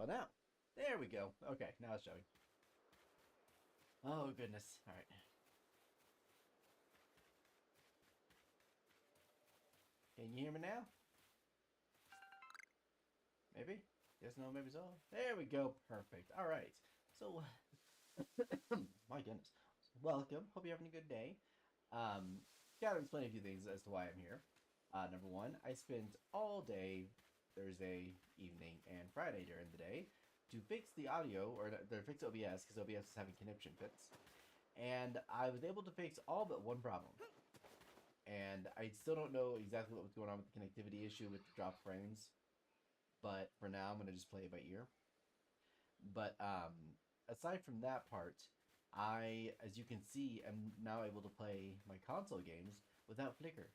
Well, now. There we go. Okay, now it's showing. Oh, goodness. All right. Can you hear me now? Maybe? Yes, no, maybe so. There we go. Perfect. All right. So, my goodness. Welcome. Hope you're having a good day. Gotta explain a few things as to why I'm here. Number one, I spent all day Thursday evening and Friday during the day to fix the audio, or to fix OBS, because OBS is having connection fits. And I was able to fix all but one problem. And I still don't know exactly what was going on with the connectivity issue with the drop frames. But for now, I'm going to just play it by ear. But aside from that part, I, as you can see, am now able to play my console games without flicker.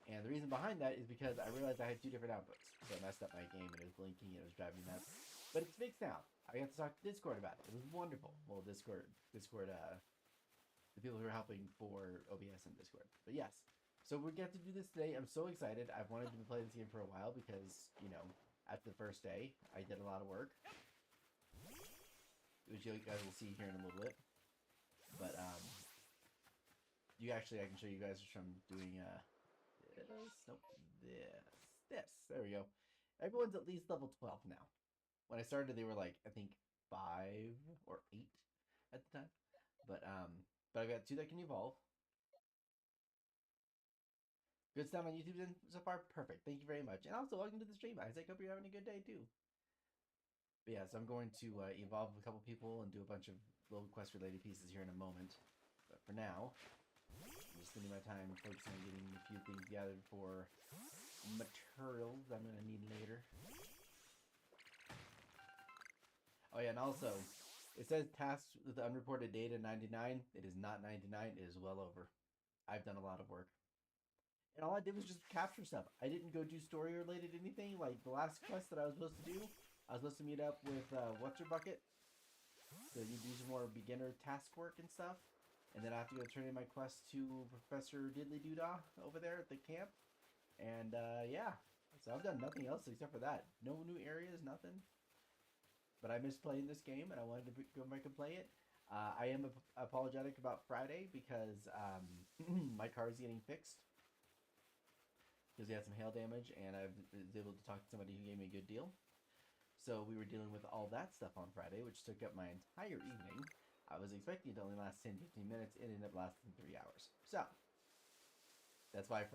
And the reason behind that is because I realized I had two different outputs. So I messed up my game and it was blinking and it was driving me nuts. But it's fixed now. I got to talk to Discord about it. It was wonderful. Well, Discord, the people who are helping for OBS and Discord. But yes, so we get to do this today. I'm so excited. I've wanted to play this game for a while because, you know, after the first day, I did a lot of work, which you guys will see here in a little bit. But I can show you guys from doing this. There we go. Everyone's at least level 12 now. When I started, they were like, I think 5 or 8 at the time. But I've got 2 that can evolve. Good stuff on YouTube so far? Perfect. Thank you very much. And also, welcome to the stream, Isaac. Hope you're having a good day, too. But yeah, so I'm going to evolve a couple people and do a bunch of little quest-related pieces here in a moment. But for now, I'm just spending my time focusing on getting a few things gathered for materials I'm going to need later. Oh yeah, and also, it says tasks with unreported data 99. It is not 99. It is well over. I've done a lot of work. And all I did was just capture stuff. I didn't go do story-related anything. Like, the last quest that I was supposed to do, I was supposed to meet up with What's-Her-Bucket. So you do some more beginner task work and stuff. And then I have to go turn in my quest to Professor Diddly Doodah over there at the camp. And, yeah. So I've done nothing else except for that. No new areas, nothing. But I miss playing this game, and I wanted to go back and play it. I am apologetic about Friday because my car is getting fixed. Because he had some hail damage, and I was able to talk to somebody who gave me a good deal. So we were dealing with all that stuff on Friday, which took up my entire evening. I was expecting it to only last 10-15 minutes. It ended up lasting 3 hours. So that's why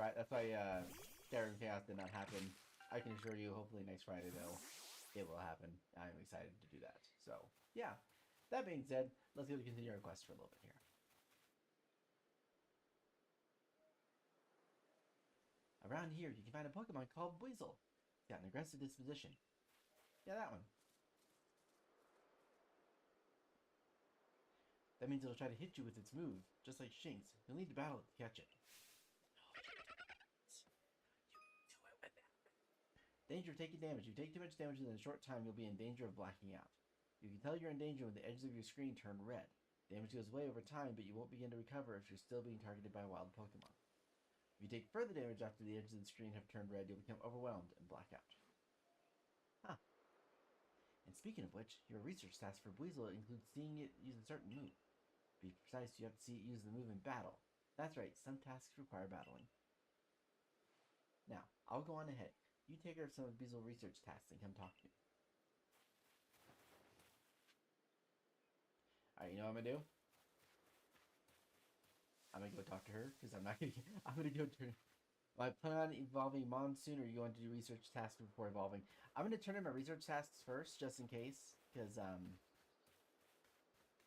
Terror and Chaos did not happen. I can assure you, hopefully next Friday though, it will happen. I'm excited to do that. So yeah. That being said, let's go to continue our quest for a little bit here. Around here, you can find a Pokemon called Weasel. It's got an aggressive disposition. Yeah, that one. That means it'll try to hit you with its move, just like Shinx. You'll need to battle it to catch it. Danger of taking damage. If you take too much damage in a short time, you'll be in danger of blacking out. You can tell you're in danger when the edges of your screen turn red. Damage goes away over time, but you won't begin to recover if you're still being targeted by wild Pokemon. If you take further damage after the edges of the screen have turned red, you'll become overwhelmed and black out. Huh. And speaking of which, your research task for Weasel includes seeing it use a certain move. To be precise, you have to see it use the move in battle. That's right, some tasks require battling. Now, I'll go on ahead. You take care of some of Weasel research tasks and come talk to me. Alright, you know what I'm gonna do? I'm gonna go talk to her, because I'm not gonna I'm gonna go turn. I plan on evolving Monsoon, or are you going to do research tasks before evolving? I'm gonna turn in my research tasks first, just in case, because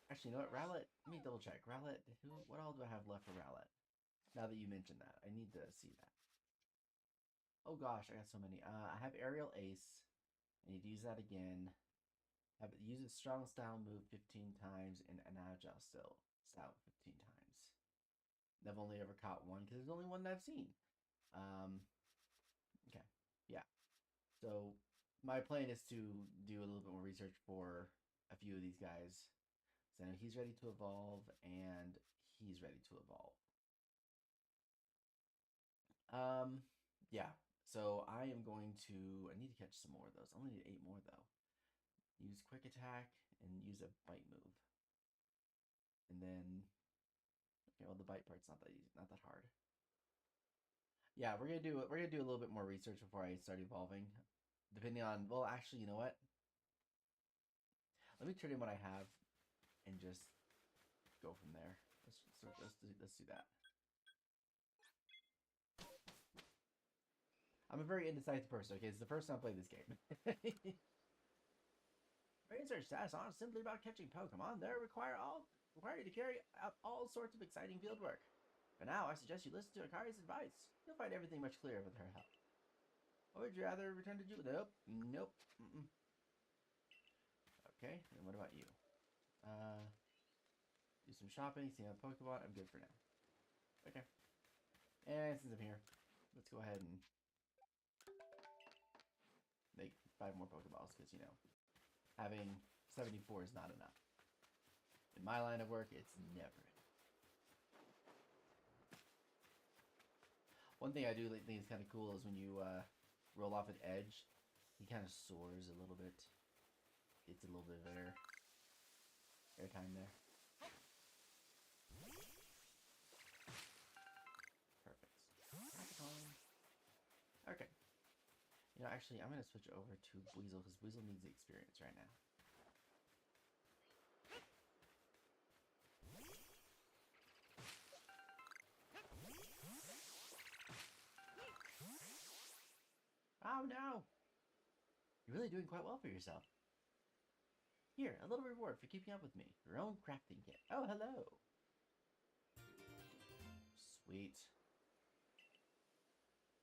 actually, you know what, Rowlet, let me double check. Rowlet, what all do I have left for Rowlet? Now that you mentioned that, I need to see that. Oh gosh, I got so many. I have Aerial Ace. I need to use that again. Use a strong style move 15 times and an agile style 15 times. I've only ever caught one because there's only one that I've seen. Okay, yeah. So my plan is to do a little bit more research for a few of these guys. So he's ready to evolve, and he's ready to evolve. Yeah. So I am going to. I need to catch some more of those. I only need 8 more though. Use quick attack and use a bite move. And then, okay, well the bite part's not that easy, not that hard. Yeah, we're gonna do a little bit more research before I start evolving. Depending on, well, actually, you know what? Let me turn in what I have and just go from there. Let's do that. I'm a very indecisive person. Okay, it's the first time I played this game. Research tasks aren't simply about catching Pokemon. They require you to carry out all sorts of exciting field work. For now, I suggest you listen to Akari's advice. You'll find everything much clearer with her help. Or would you rather return to Jupiter? Nope. Okay, and what about you? Do some shopping, see how Pokemon. I'm good for now. Okay. And since I'm here, let's go ahead and make 5 more Pokeballs, because, you know, having 74 is not enough. In my line of work, it's never enough. One thing I do think is kind of cool is when you roll off an edge, he kind of soars a little bit. Gets a little bit of airtime there. Perfect. Okay. You know, actually, I'm going to switch over to Weasel, because Weasel needs the experience right now. Oh, no! You're really doing quite well for yourself. Here, a little reward for keeping up with me. Your own crafting kit. Oh, hello! Sweet.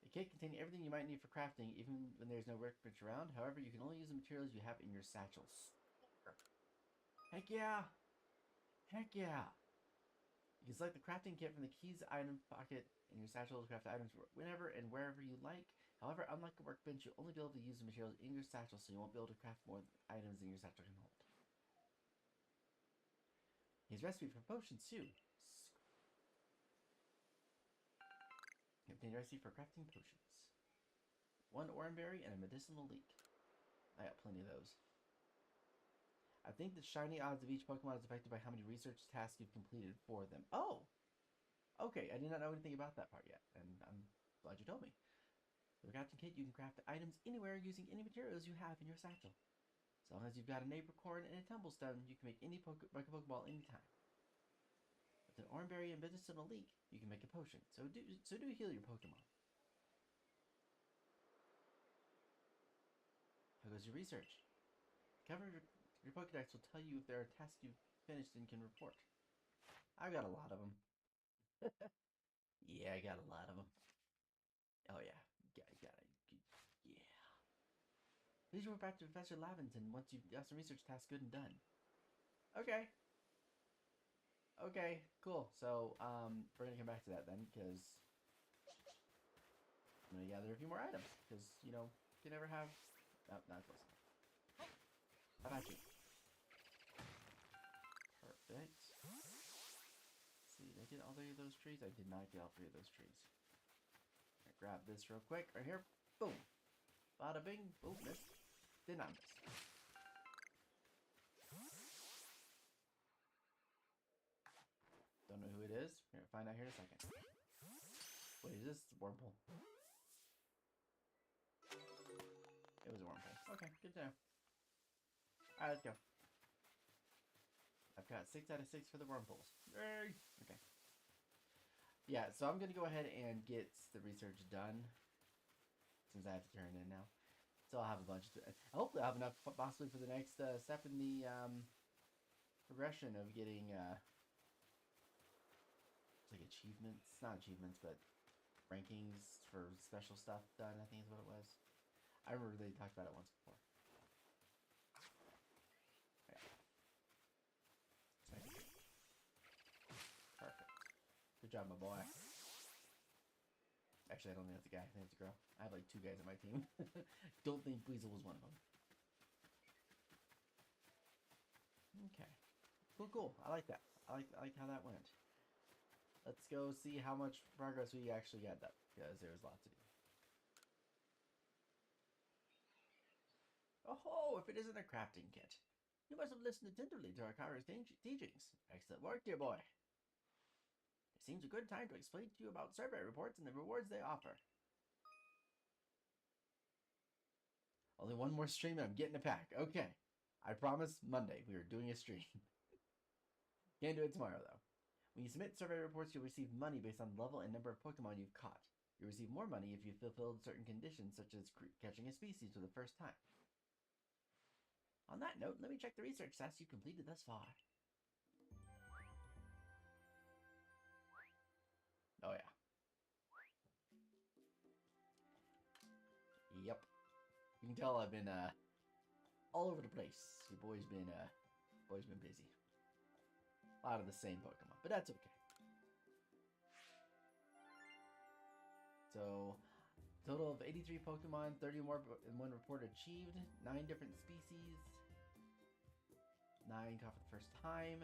The kit contains everything you might need for crafting, even when there's no workbench around. However, you can only use the materials you have in your satchels. Heck yeah! Heck yeah! You can select the crafting kit from the keys item pocket in your satchel to craft items whenever and wherever you like. However, unlike a workbench, you'll only be able to use the materials in your satchel, so you won't be able to craft more items than your satchel can hold. Here's a recipe for potions too. Contain a recipe for crafting potions. 1 oranberry and a medicinal leek. I got plenty of those. I think the shiny odds of each Pokemon is affected by how many research tasks you've completed for them. Oh! Okay, I did not know anything about that part yet, and I'm glad you told me. With the crafting kit, you can craft items anywhere using any materials you have in your satchel. As long as you've got an apricorn and a tumblestone, you can make any Pokeball anytime. With an oranberry and medicinal leek, you can make a potion. So do heal your Pokemon. How goes your research? Cover your Pokedex will tell you if there are tasks you've finished and can report. I've got a lot of them. Yeah, I got a lot of them. Oh yeah, yeah. Please report back to Professor Laventon once you've got some research tasks good and done. Okay. Okay, cool. So, we're gonna come back to that then, because I'm gonna gather a few more items, because, you know, you can never have... Oh, not close enough. How about you? Perfect. Let's see, did I get all 3 of those trees? I did not get all 3 of those trees. I'll grab this real quick, right here. Boom. Bada bing. Boom, miss. Did not miss. Don't know who it is. We're gonna find out here in a second. Wait, is this Wurmple? It was a Wurmple. Okay, good to know. Alright, let's go. I've got 6 out of 6 for the Wurmples. Yay! Okay. Yeah, so I'm gonna go ahead and get the research done, since I have to turn it in now. So I'll have a bunch of... Hopefully I'll have enough possibly for the next step in the progression of getting... like achievements, not achievements, but rankings for special stuff done, I think is what it was. I remember they talked about it once before. Yeah. Perfect. Good job, my boy. Actually, I don't think that's a guy. I think it's a girl. I have like 2 guys on my team. Don't think Weasel was one of them. Okay. Cool. I like that. I like how that went. Let's go see how much progress we actually got done, because there's lots to do. Oh, if it isn't a crafting kit. You must have listened attentively to Akara's teachings. Excellent work, dear boy. It seems a good time to explain to you about survey reports and the rewards they offer. Only one more stream and I'm getting a pack. Okay. I promise Monday we are doing a stream. Can't do it tomorrow, though. When you submit survey reports, you'll receive money based on the level and number of Pokemon you've caught. You'll receive more money if you fulfilled certain conditions, such as catching a species for the first time. On that note, let me check the research tasks you've completed thus far. Oh, yeah. Yep. You can tell I've been, all over the place. Your boy's been busy. A lot of the same Pokemon, but that's okay. So, total of 83 Pokemon, 30 more in one report achieved, 9 different species, 9 caught for the first time,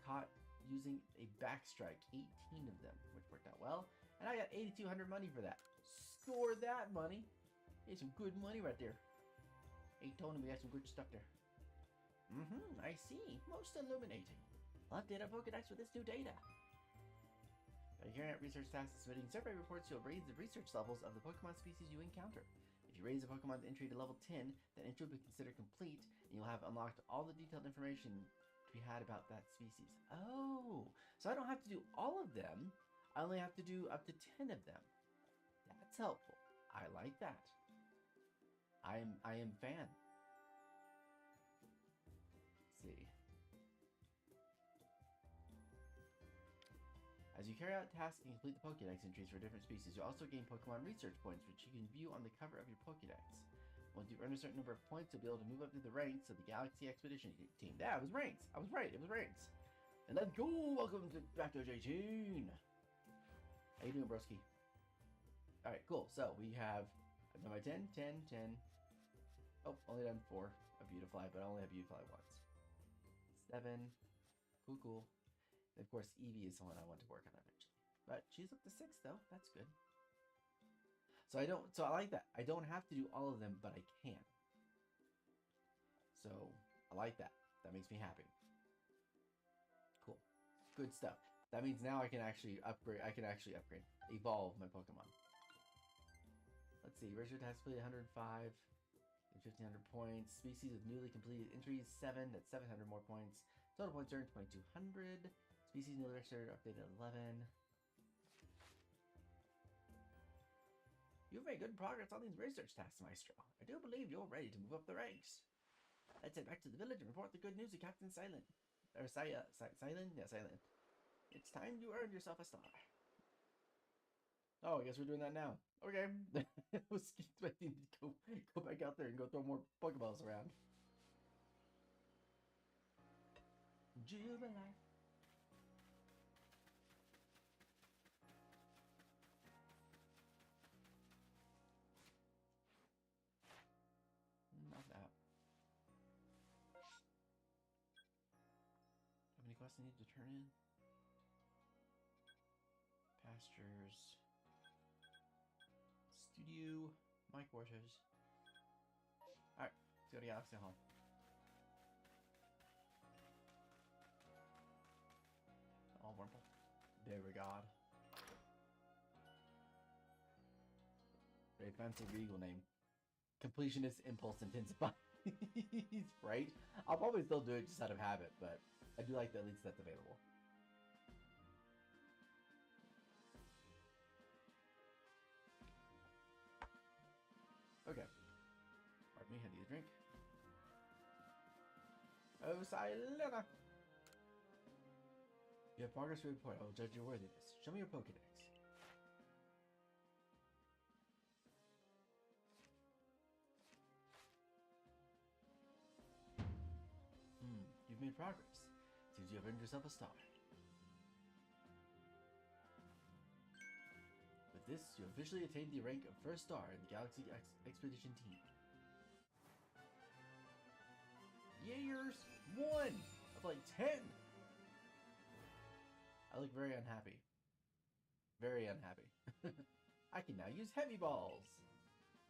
caught using a backstrike, 18 of them, which worked out well, and I got 8,200 money for that. Score that money. It's some good money right there. 8 told we got some good stuff there. I see. Most illuminating. I'll update our Pokedex with this new data. By carrying out research tasks and submitting survey reports, you'll raise the research levels of the Pokemon species you encounter. If you raise a Pokemon's entry to level 10, that entry will be considered complete, and you'll have unlocked all the detailed information to be had about that species. Oh, so I don't have to do all of them. I only have to do up to 10 of them. That's helpful. I like that. I am fan. Let's see. As you carry out tasks and complete the Pokédex entries for different species, you'll also gain Pokemon research points, which you can view on the cover of your Pokédex. Once you've earned a certain number of points, you'll be able to move up to the ranks of the Galaxy Expedition Team. Yeah, it was ranks. I was right. It was ranks. And let's go. Welcome back to J-Tune. How you doing, broski? All right, cool. So we have, I've done my 10, 10, 10. Oh, only done 4 of Beautifly, but I only have Beautifly once. 7. Cool, cool. And of course, Eevee is the one I want to work on eventually. But she's up to 6, though. That's good. So I like that. I don't have to do all of them, but I can. So I like that. That makes me happy. Cool. Good stuff. That means now I can actually upgrade. Evolve my Pokemon. Let's see. Ratio task complete 105 and 1,500 points. Species of newly completed entries 7. That's 700 more points. Total points earned 2,200. Species newly registered updated 11. You've made good progress on these research tasks, Maestro. I do believe you're ready to move up the ranks. Let's head back to the village and report the good news to Captain Silent. Or Silent? Yeah, Silent. It's time you earned yourself a star. Oh, I guess we're doing that now. Okay. I was expecting to go back out there and go throw more Pokeballs around. Jubilee. Not that. How many quests I need to turn in? Pastures. Studio. My quarters. Alright, let's go to Galaxy Hall. Oh, Wurmple. There we go. Very fancy regal name. Completionist impulse intensified. Right? I'll probably still do it just out of habit, but I do like that at least that's available. Okay. Pardon me, I need a drink. Oh, Silena! You have progress report. I will judge your worthiness. Show me your Pokedex. You've made progress. Seems you have earned yourself a star. With this, you officially attained the rank of first star in the Galaxy Expedition Team. Years 1 of like 10. I look very unhappy. Very unhappy. I can now use heavy balls.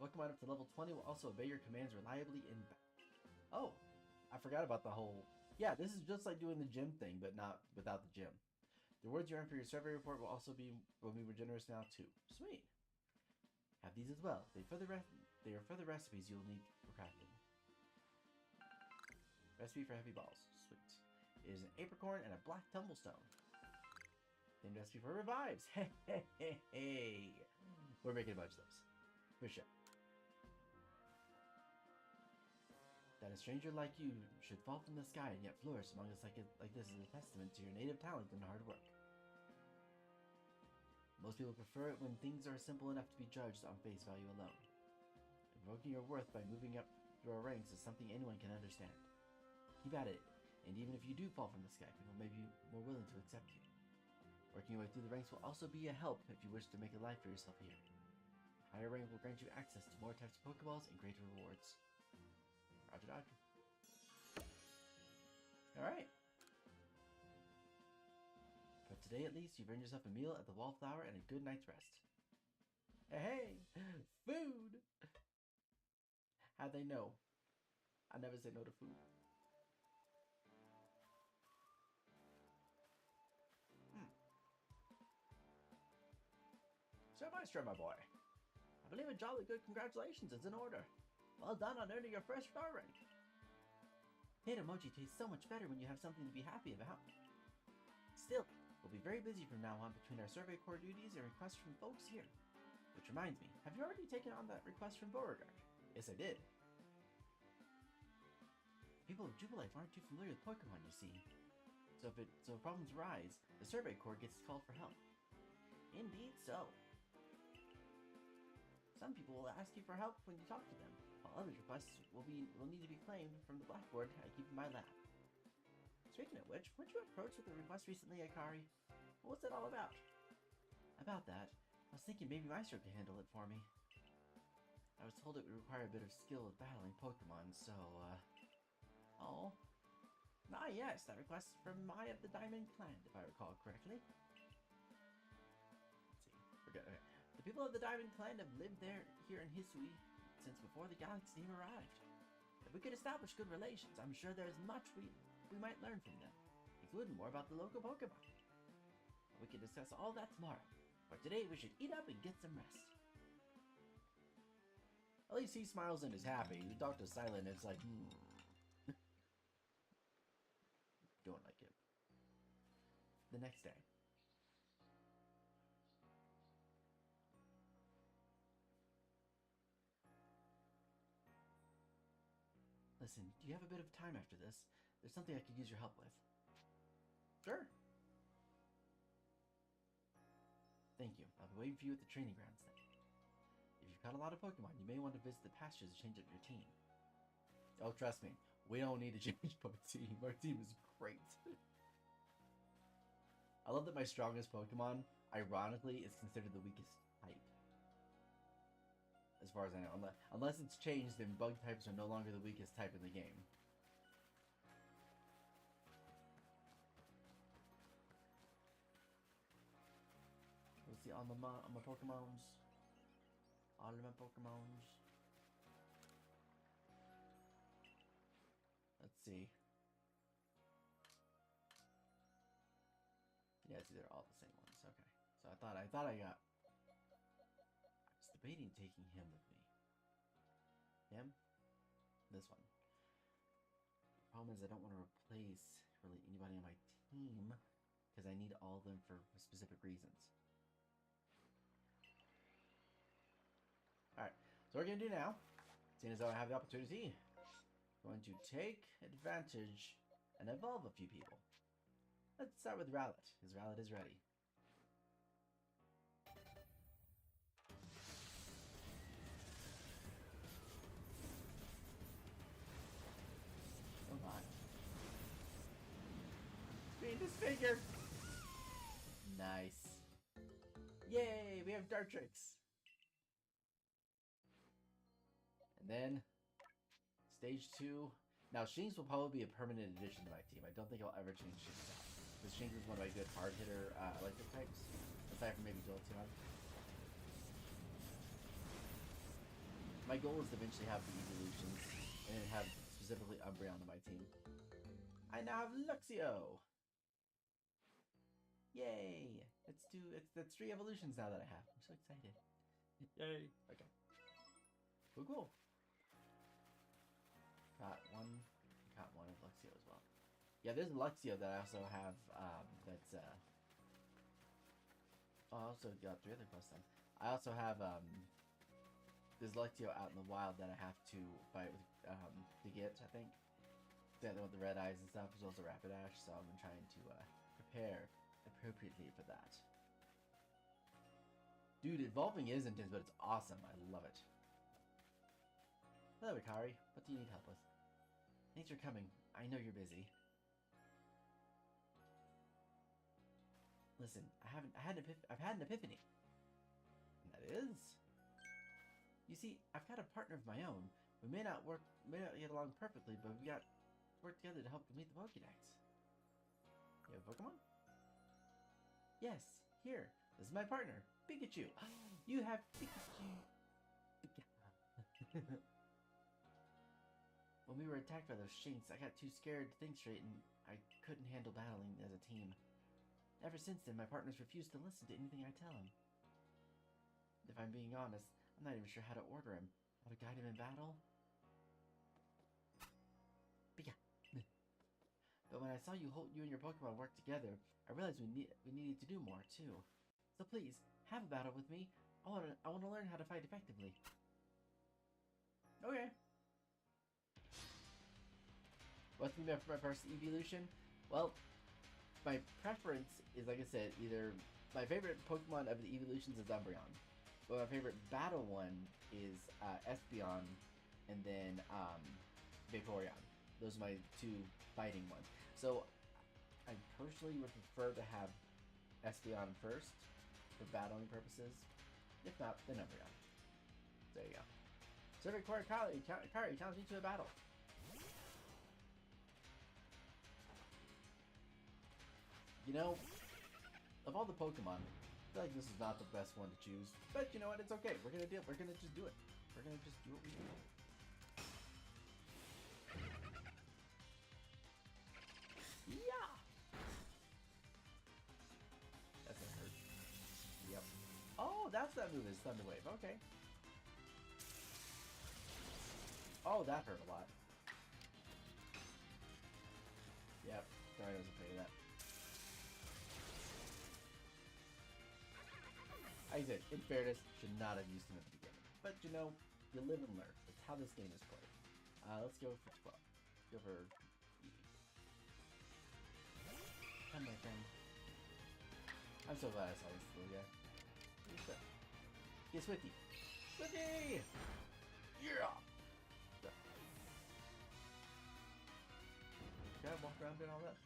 Pokemon up to level 20 will also obey your commands reliably in battle. Oh, I forgot about the whole... Yeah, this is just like doing the gym thing, but not without the gym. The rewards you earn for your survey report will be more generous now too. Sweet. Have these as well. They are further recipes you'll need for crafting. Recipe for heavy balls. Sweet. It is an apricorn and a black tumblestone. Then recipe for revives. Hey, hey, hey, hey. We're making a bunch of those. For sure. That a stranger like you should fall from the sky and yet flourish among us like this is a testament to your native talent and hard work. Most people prefer it when things are simple enough to be judged on face value alone. Invoking your worth by moving up through our ranks is something anyone can understand. Keep at it, and even if you do fall from the sky, people may be more willing to accept you. Working your way through the ranks will also be a help if you wish to make a life for yourself here. Higher rank will grant you access to more types of Pokeballs and greater rewards. Roger, Roger. Alright. For today at least, you've earned yourself a meal at the Wallflower and a good night's rest. Hey! Food! How'd they know? I never say no to food. Sir Maestro, my boy. I believe a jolly good congratulations is in order. Well done on earning your first star rank. Potato mochi tastes so much better when you have something to be happy about. Still, we'll be very busy from now on between our survey corps duties and requests from folks here. Which reminds me, have you already taken on that request from Beauregard? Yes, I did. People of Jubilife aren't too familiar with Pokemon, you see. So if problems arise, the survey corps gets called for help. Indeed so. Some people will ask you for help when you talk to them, while others' requests will need to be claimed from the blackboard I keep in my lab. Speaking of which, weren't you approached with a request recently, Akari? What's it all about? About that, I was thinking maybe Maestro could handle it for me. I was told it would require a bit of skill with battling Pokemon, so, Oh. Ah, yes, that request is from Mai of the Diamond Clan, if I recall correctly. Let's see, forget it. The people of the Diamond Clan have lived here in Hisui since before the Galaxy team arrived. If we could establish good relations, I'm sure there is much we might learn from them, including more about the local Pokemon. We can discuss all that tomorrow, but today we should eat up and get some rest. At least he smiles and is happy. The doctor's silent and it's like, Don't like it. The next day. Listen, do you have a bit of time after this? There's something I could use your help with. Sure. Thank you. I'll be waiting for you at the training grounds then. If you've caught a lot of Pokemon, you may want to visit the pastures to change up your team. Oh, trust me. We don't need to change my team. Our team is great. I love that my strongest Pokemon, ironically, is considered the weakest type. As far as I know. Unless it's changed, then bug types are no longer the weakest type in the game. Let's see, on my Pokemons. All of my Pokemons. Let's see. Yeah, see, they're all the same ones. Okay. So I thought I got... I was debating taking him with me. Him? This one. The problem is I don't want to replace really anybody on my team because I need all of them for specific reasons. Alright, so what we're going to do now, seeing as though I have the opportunity, I'm going to take advantage and evolve a few people. Let's start with Rowlet, because Rowlet is ready. Come on. Being disfigured! Nice. Yay, we have Dartrix. And then, stage 2. Now, Shinx will probably be a permanent addition to my team. I don't think I'll ever change Shinx out. Because Shinx is one of my good hard hitter electric types. Aside from maybe Jolteon. My goal is to eventually have the evolutions and have specifically Umbreon on my team. I now have Luxio! Yay! That's 3 evolutions now that I have. I'm so excited. Yay! Okay. Cool. Got one of Luxio as well. Yeah, there's Luxio that I also have, that's, oh, I also got 3 other quests then. I also have, there's Luxio out in the wild that I have to fight with, to get, I think. Yeah, the one with the red eyes and stuff, as well as the Rapidash, so I'm trying to, prepare appropriately for that. Dude, evolving is intense, but it's awesome. I love it. Hello, Ikari. What do you need help with? Thanks for coming. I know you're busy. Listen, I've had an epiphany. And that is? You see, I've got a partner of my own. We may not get along perfectly, but we got to work together to help complete the Pokédex. You have a Pokemon? Yes, here. This is my partner, Pikachu. You have Pikachu. When we were attacked by those Shinx, I got too scared to think straight and I couldn't handle battling as a team. Ever since then, my partners refuse to listen to anything I tell them. If I'm being honest, I'm not even sure how to order him, how to guide him in battle. But when I saw you and your Pokemon work together, I realized we needed to do more too. So please, have a battle with me. I want to learn how to fight effectively. Okay. What's my first evolution? Well, my preference is, like I said, either my favorite Pokemon of the evolutions is Umbreon, but my favorite battle one is Espeon, and then Vaporeon. Those are my 2 fighting ones. So I personally would prefer to have Espeon first for battling purposes. If not, then Umbreon. There you go. Survey Core Kari challenge me to a battle. You know, of all the Pokemon, I feel like this is not the best one to choose. But you know what? It's okay. We're gonna just do it. We're gonna just do what we do. Yeah. That's gonna hurt. Yep. Oh, that's that move. Is Thunder Wave. Okay. Oh, that hurt a lot. Yep. Sorry, I was afraid of that. Like I said, in fairness, should not have used him at the beginning. But you know, you live and learn. That's how this game is played. Let's go for 12. Go for Eevee. Come, my friend. I'm so glad I saw this little guy. Get Swifty. Swifty! Yeah! Gotta walk around doing all that.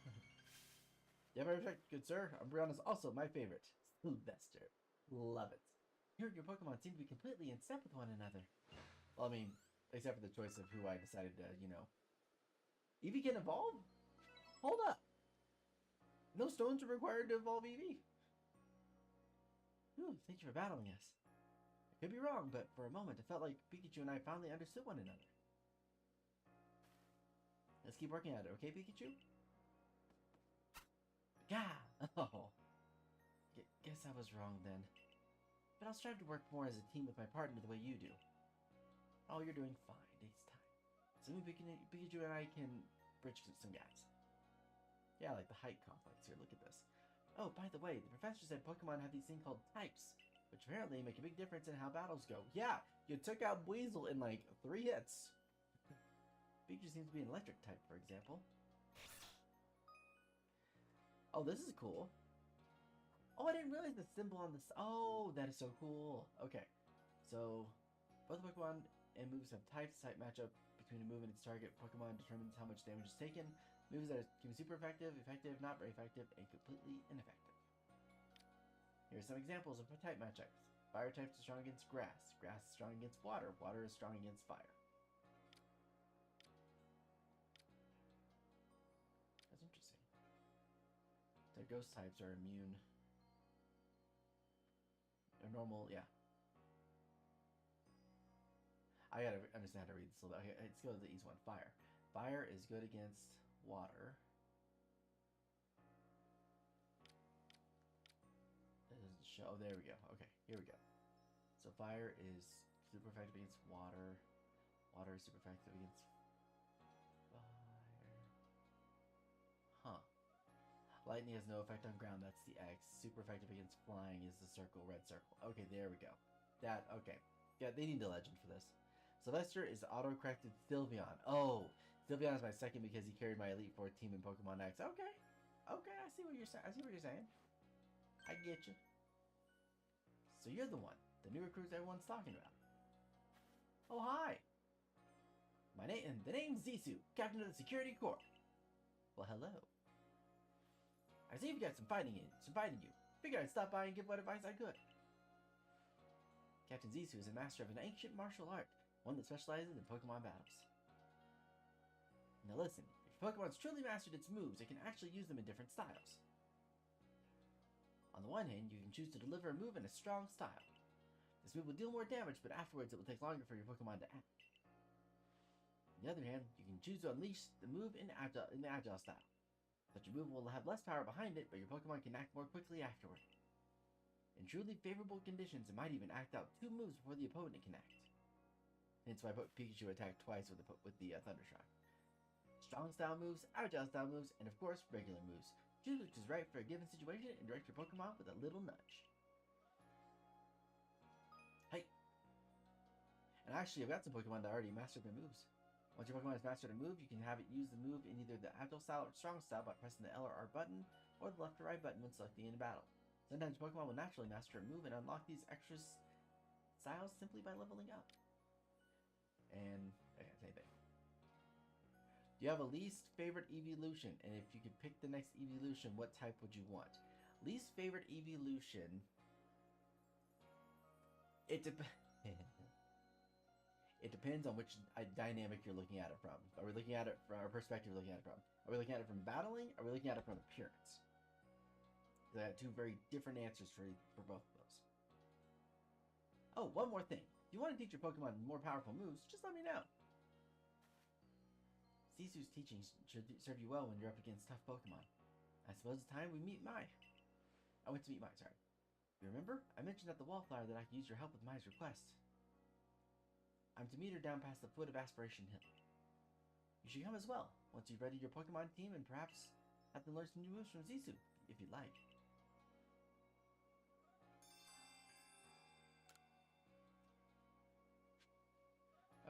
You have my respect, good sir. Umbreon is also my favorite. Sylvester. Love it. Your Pokemon seem to be completely in step with one another. Well, I mean, except for the choice of who I decided to, you know. Eevee can evolve? Hold up. No stones are required to evolve Eevee. Ooh, thank you for battling us. I could be wrong, but for a moment it felt like Pikachu and I finally understood one another. Let's keep working at it, okay, Pikachu? Gah! Oh. Guess I was wrong then. But I'll strive to work more as a team with my partner the way you do. Oh, you're doing fine. It's time. So maybe Pikachu and I can bridge some gaps. Yeah, like the height complex here. Look at this. Oh, by the way, the professor said Pokemon have these things called types, which apparently make a big difference in how battles go. Yeah, you took out Weasel in like 3 hits. Pikachu seems to be an electric type, for example. Oh, this is cool. Oh, I didn't realize the symbol on this. Oh, that is so cool. Okay, so both Pokemon and moves have types. Type matchup between a move and its target Pokemon determines how much damage is taken. Moves that can be super effective, effective, not very effective, and completely ineffective. Here are some examples of type matchups. Fire types are strong against grass. Grass is strong against water. Water is strong against fire. That's interesting. So ghost types are immune. Or normal, yeah. I gotta understand how to read this a little bit. Okay, let's go to the easy one. Fire. Fire is good against water. It doesn't show. Oh, there we go. Okay, here we go. So fire is super effective against water. Water is super effective against fire. Huh. Lightning has no effect on ground. That's the X. Super effective against flying is the circle, red circle. Okay, there we go. Okay. Yeah, they need a legend for this. Sylvester is auto-corrected Sylveon. Oh, Sylveon is my second because he carried my Elite Four team in Pokemon X. Okay. Okay, I see what you're saying. I get you. So you're the one. The new recruits everyone's talking about. Oh, hi. The name's Zisu, Captain of the Security Corps. Well, hello. I see you've got some fighting in you. Figured I'd stop by and give what advice I could. Captain Zisu is a master of an ancient martial art, one that specializes in Pokemon battles. Now listen, if your Pokemon's truly mastered its moves, it can actually use them in different styles. On the one hand, you can choose to deliver a move in a strong style. This move will deal more damage, but afterwards it will take longer for your Pokemon to act. On the other hand, you can choose to unleash the move in the agile style. Such a move will have less power behind it, but your Pokemon can act more quickly afterward. In truly favorable conditions, it might even act out 2 moves before the opponent can act. Hence why Pikachu attacked twice with the Thundershock. Strong style moves, agile style moves, and of course, regular moves. Choose which is right for a given situation and direct your Pokemon with a little nudge. Hey! And actually, I've got some Pokemon that already mastered their moves. Once your Pokemon has mastered a move, you can have it use the move in either the agile style or strong style by pressing the L or R button, or the left or right button when selecting in battle. Sometimes Pokemon will naturally master a move and unlock these extra styles simply by leveling up. And, okay, same thing. Do you have a least favorite evolution? And if you could pick the next evolution, what type would you want? Least favorite evolution... It depends on which dynamic you're looking at it from. Are we looking at it from our perspective? We're looking at it from? Are we looking at it from battling? Are we looking at it from appearance? I have 2 very different answers for both of those. Oh, one more thing. If you want to teach your Pokemon more powerful moves, just let me know. Zisu's teachings should serve you well when you're up against tough Pokemon. I suppose it's time we meet Mai. I went to meet Mai, sorry. You remember? I mentioned at the Wallflower that I could use your help with Mai's request. I'm to meet her down past the foot of Aspiration Hill. You should come as well, once you've readied your Pokemon team and perhaps have them learn some new moves from Zisu, if you'd like.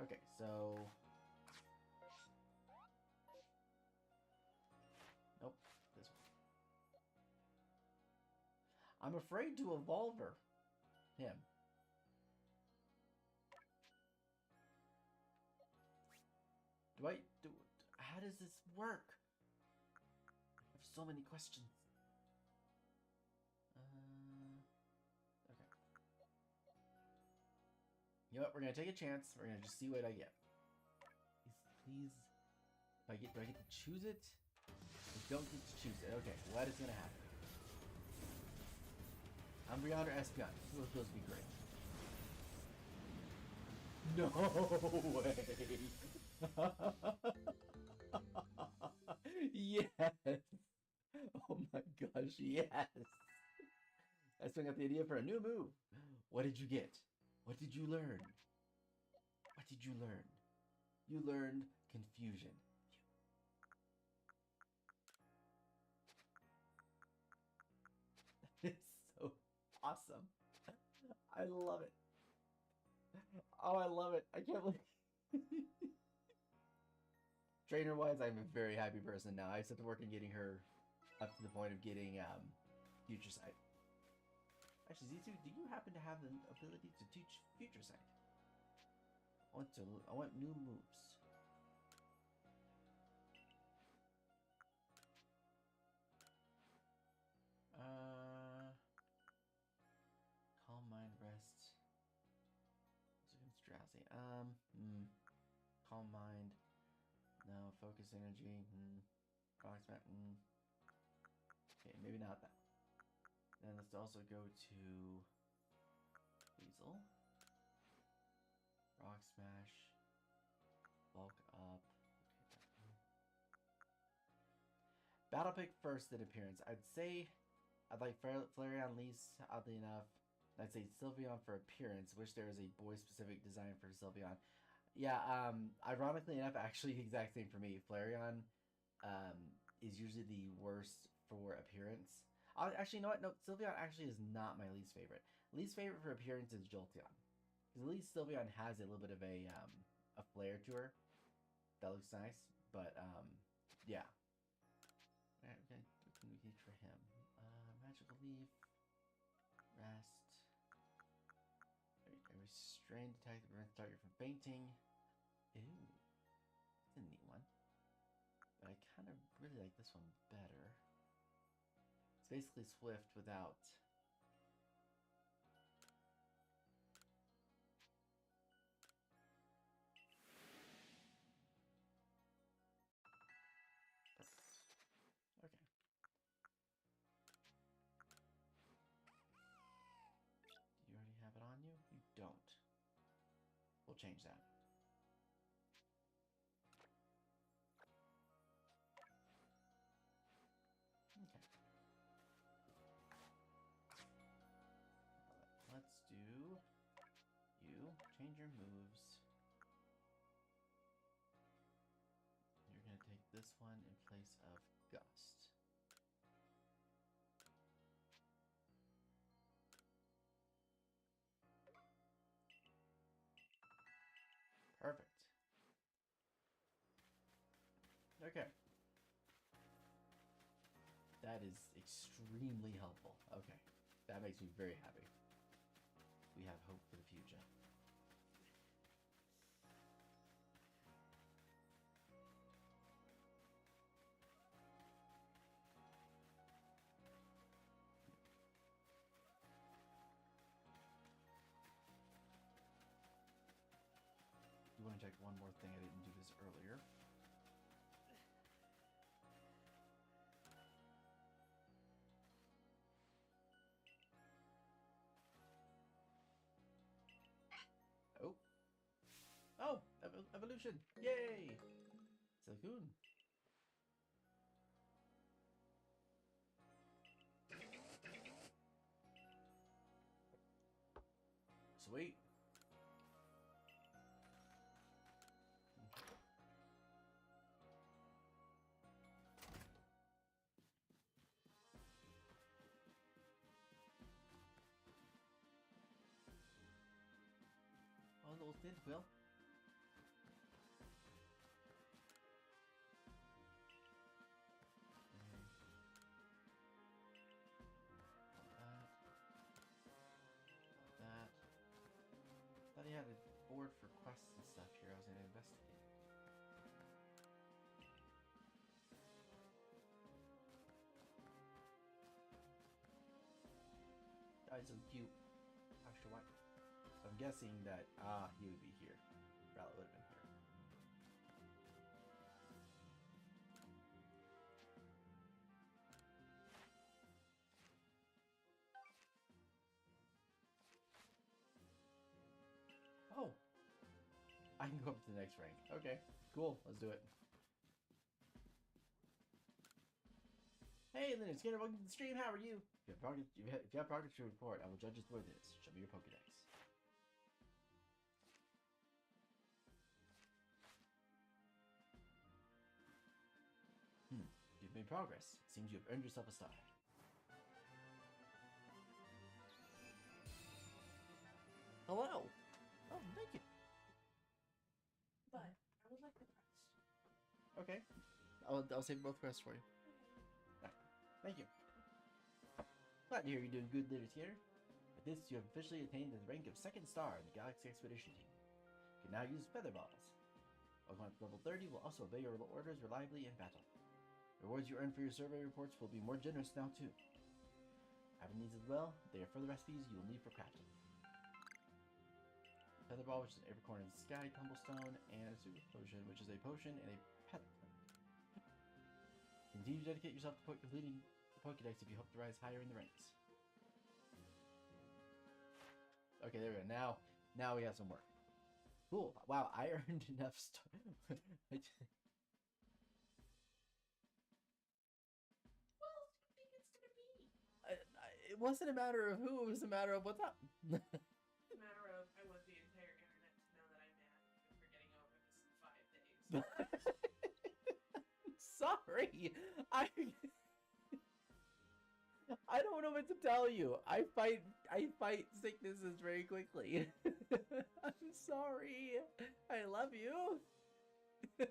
Okay, so... Nope, this one. I'm afraid to evolve her. Him. How does this work? I have so many questions. Okay. You know what? We're gonna take a chance. We're gonna just see what I get. Please. Do I get to choose it? I don't get to choose it. Okay, what is gonna happen? Umbreon or Espeon? Both those would be great. No way! Yes! Oh my gosh, yes! I swing up the idea for a new move. What did you get? What did you learn? What did you learn? You learned confusion. It's so awesome. I love it. Oh, I love it. I can't believe Trainer-wise, I'm a very happy person now. I set to work on getting her up to the point of getting Future Sight. Actually, Zisu, do you happen to have the ability to teach Future Sight? I want new moves. Calm Mind, Rest. Against Drowsy. Calm Mind. No, Focus Energy. Approximate. Okay, maybe not that. Then let's also go to Weasel. Rock Smash. Bulk up. Okay. Battle pick first in appearance. I'd say I'd like Flareon least, oddly enough. I'd say Sylveon for appearance. Wish there was a boy-specific design for Sylveon. Yeah, ironically enough, actually the exact same for me. Flareon is usually the worst for appearance. Actually, you know what? No, Sylveon actually is not my least favorite. Least favorite for appearance is Jolteon. Because at least Sylveon has a little bit of a flair to her. That looks nice. But, yeah. Okay, what can we get for him? Magical Leaf. Rest. A restrained attack that prevents target from fainting. Ooh. That's a neat one. But I kind of really like this one better. It's basically Swift without... Perfect. Okay. Do you already have it on you? You don't. We'll change that. Okay. Let's do you. Change your moves. You're going to take this one in place of Gust. Perfect. Okay. That is extremely helpful. Okay. That makes me very happy. We have hope for the future. You want to check one more thing? I didn't do this earlier. Oh. Oh! Evolution! Yay! Silcoon. Sweet. Oh, little did, Will. That. Thought he had a board for quests and stuff here. I was gonna investigate. That is so cute. Extra white. So I'm guessing that he would be here. Rowlet would have been here. Oh! I can go up to the next rank. Okay, cool. Let's do it. Hey, Linux Skinner, welcome to the stream. How are you? If you have progress to report, I will judge its worthiness. Show me your Pokedex. You've made progress. It seems you have earned yourself a star. Hello! Oh, thank you. But I would like the crest. Okay. I'll save both quests for you. Right. Thank you. Glad to hear you're doing good, Literature. With this, you have officially attained the rank of 2nd star in the Galaxy Expedition Team. You can now use Feather Balls. Pokemon level 30 will also obey your orders reliably in battle. The rewards you earn for your survey reports will be more generous now too. Having these as well, they are further recipes you will need for crafting. Feather Ball, which is an Apricorn in the Sky Tumblestone, and a Super Potion, which is a potion and a pet. Continue to dedicate yourself to completing the Pokedex if you hope to rise higher in the ranks. Okay, there we go. Now we have some work. Cool. Wow, I earned enough stars. What else do you think it's gonna be? It wasn't a matter of who, it was a matter of what's up. It's a matter of I want the entire internet to know that I'm mad and we're getting over this in 5 days. Sorry. I don't know what to tell you. I fight sicknesses very quickly. I'm sorry. I love you. I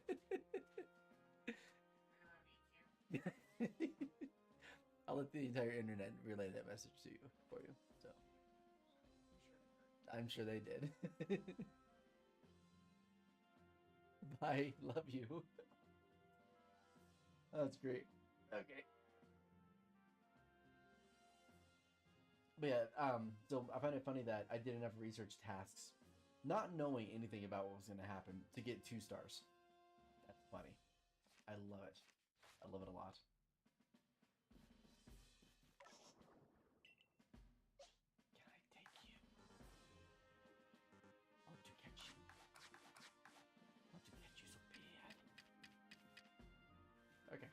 don't need you. I'll let the entire internet relay that message to you for you. So I'm sure they did. Bye. Love you. Oh, that's great. Okay. But yeah, so I find it funny that I did enough research tasks, not knowing anything about what was going to happen, to get 2 stars. That's funny. I love it. I love it a lot. Can I take you? I want to catch you. I want to catch you so bad. Okay.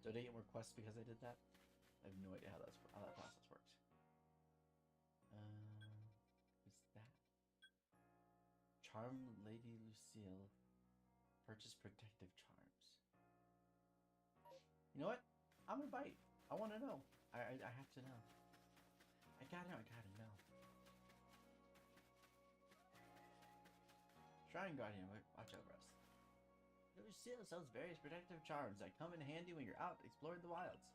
So did I get more quests because I did that? I have no idea how that process works. Who's that? Charm Lady Lucille. Purchase protective charms. You know what? I'm gonna bite. I want to know. I have to know. I gotta know. Shrine Guardian, watch over us. Lucille sells various protective charms that come in handy when you're out exploring the wilds.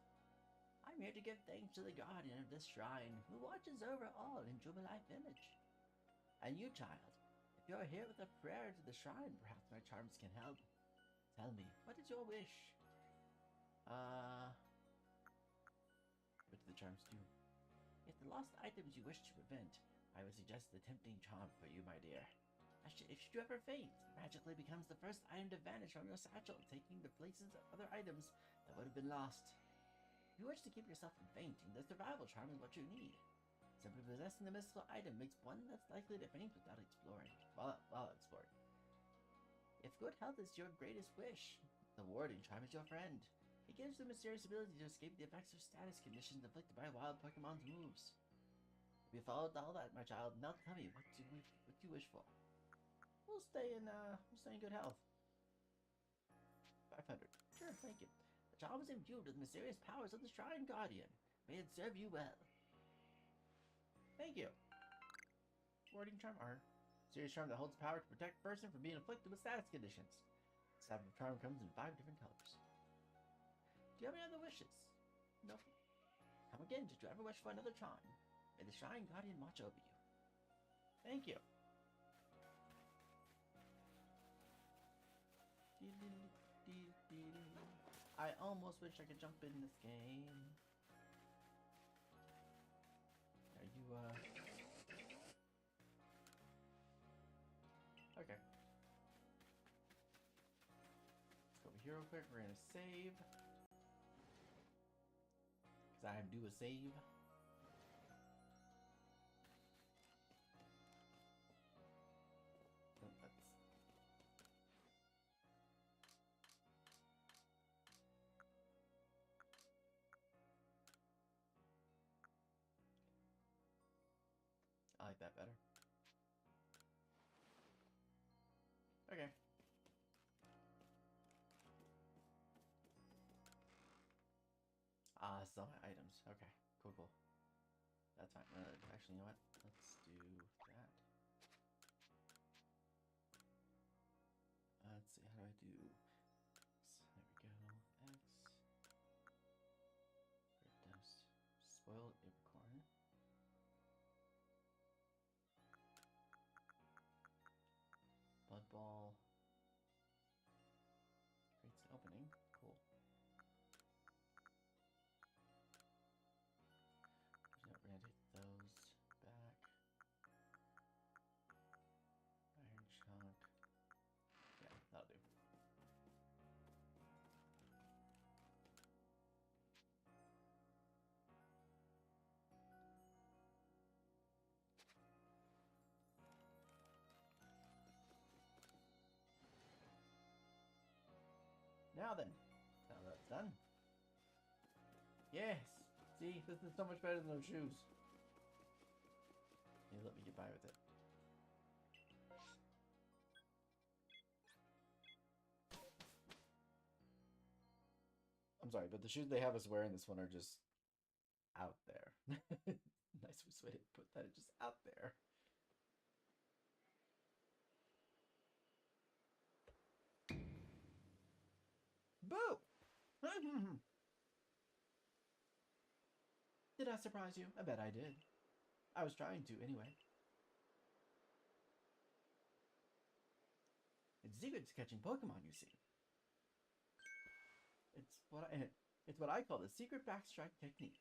I'm here to give thanks to the guardian of this shrine, who watches over all in Jubilee Village. And you, child, if you're here with a prayer to the shrine, perhaps my charms can help. Tell me, what is your wish? What do the charms do? If the lost items you wish to prevent, I would suggest the tempting charm for you, my dear. If you ever faint, it magically becomes the first item to vanish from your satchel, taking the places of other items that would have been lost. If you wish to keep yourself from fainting, the survival charm is what you need. Simply possessing the mystical item makes one less likely to faint without exploring. While exploring. If good health is your greatest wish, the warding charm is your friend. It gives the mysterious ability to escape the effects of status conditions inflicted by wild Pokemon's moves. If you followed all that, my child, now tell me what you wish for. We'll stay in good health. 500. Sure, thank you. The charm is imbued with the mysterious powers of the Shrine Guardian. May it serve you well. Thank you. Warding charm R. Mysterious charm that holds power to protect a person from being afflicted with status conditions. This type of charm comes in 5 different colors. Do you have any other wishes? No. Come again, did you ever wish for another charm? May the Shrine Guardian watch over you. Thank you. I almost wish I could jump in this game. Are you, Okay. Let's go over here real quick. We're gonna save. Because I am due a save. I like that better. Okay. Sell my items. Okay, cool. That's fine. Actually, you know what? Let's do that. Let's see, how do I do X? There we go. X. Dust. Spoiled acorn. Blood ball. Creates an opening. Cool. We're gonna take those back. Iron chunk. Yeah, that'll do. Now then, now that's done. Yes! See, this is so much better than those shoes. You let me get by with it. I'm sorry, but the shoes they have us wearing this one are just out there. Nice way to put that, just out there. Boo! Did I surprise you? I bet I did. I was trying to, anyway. It's secret to catching Pokemon, you see. It's what I call the secret backstrike technique.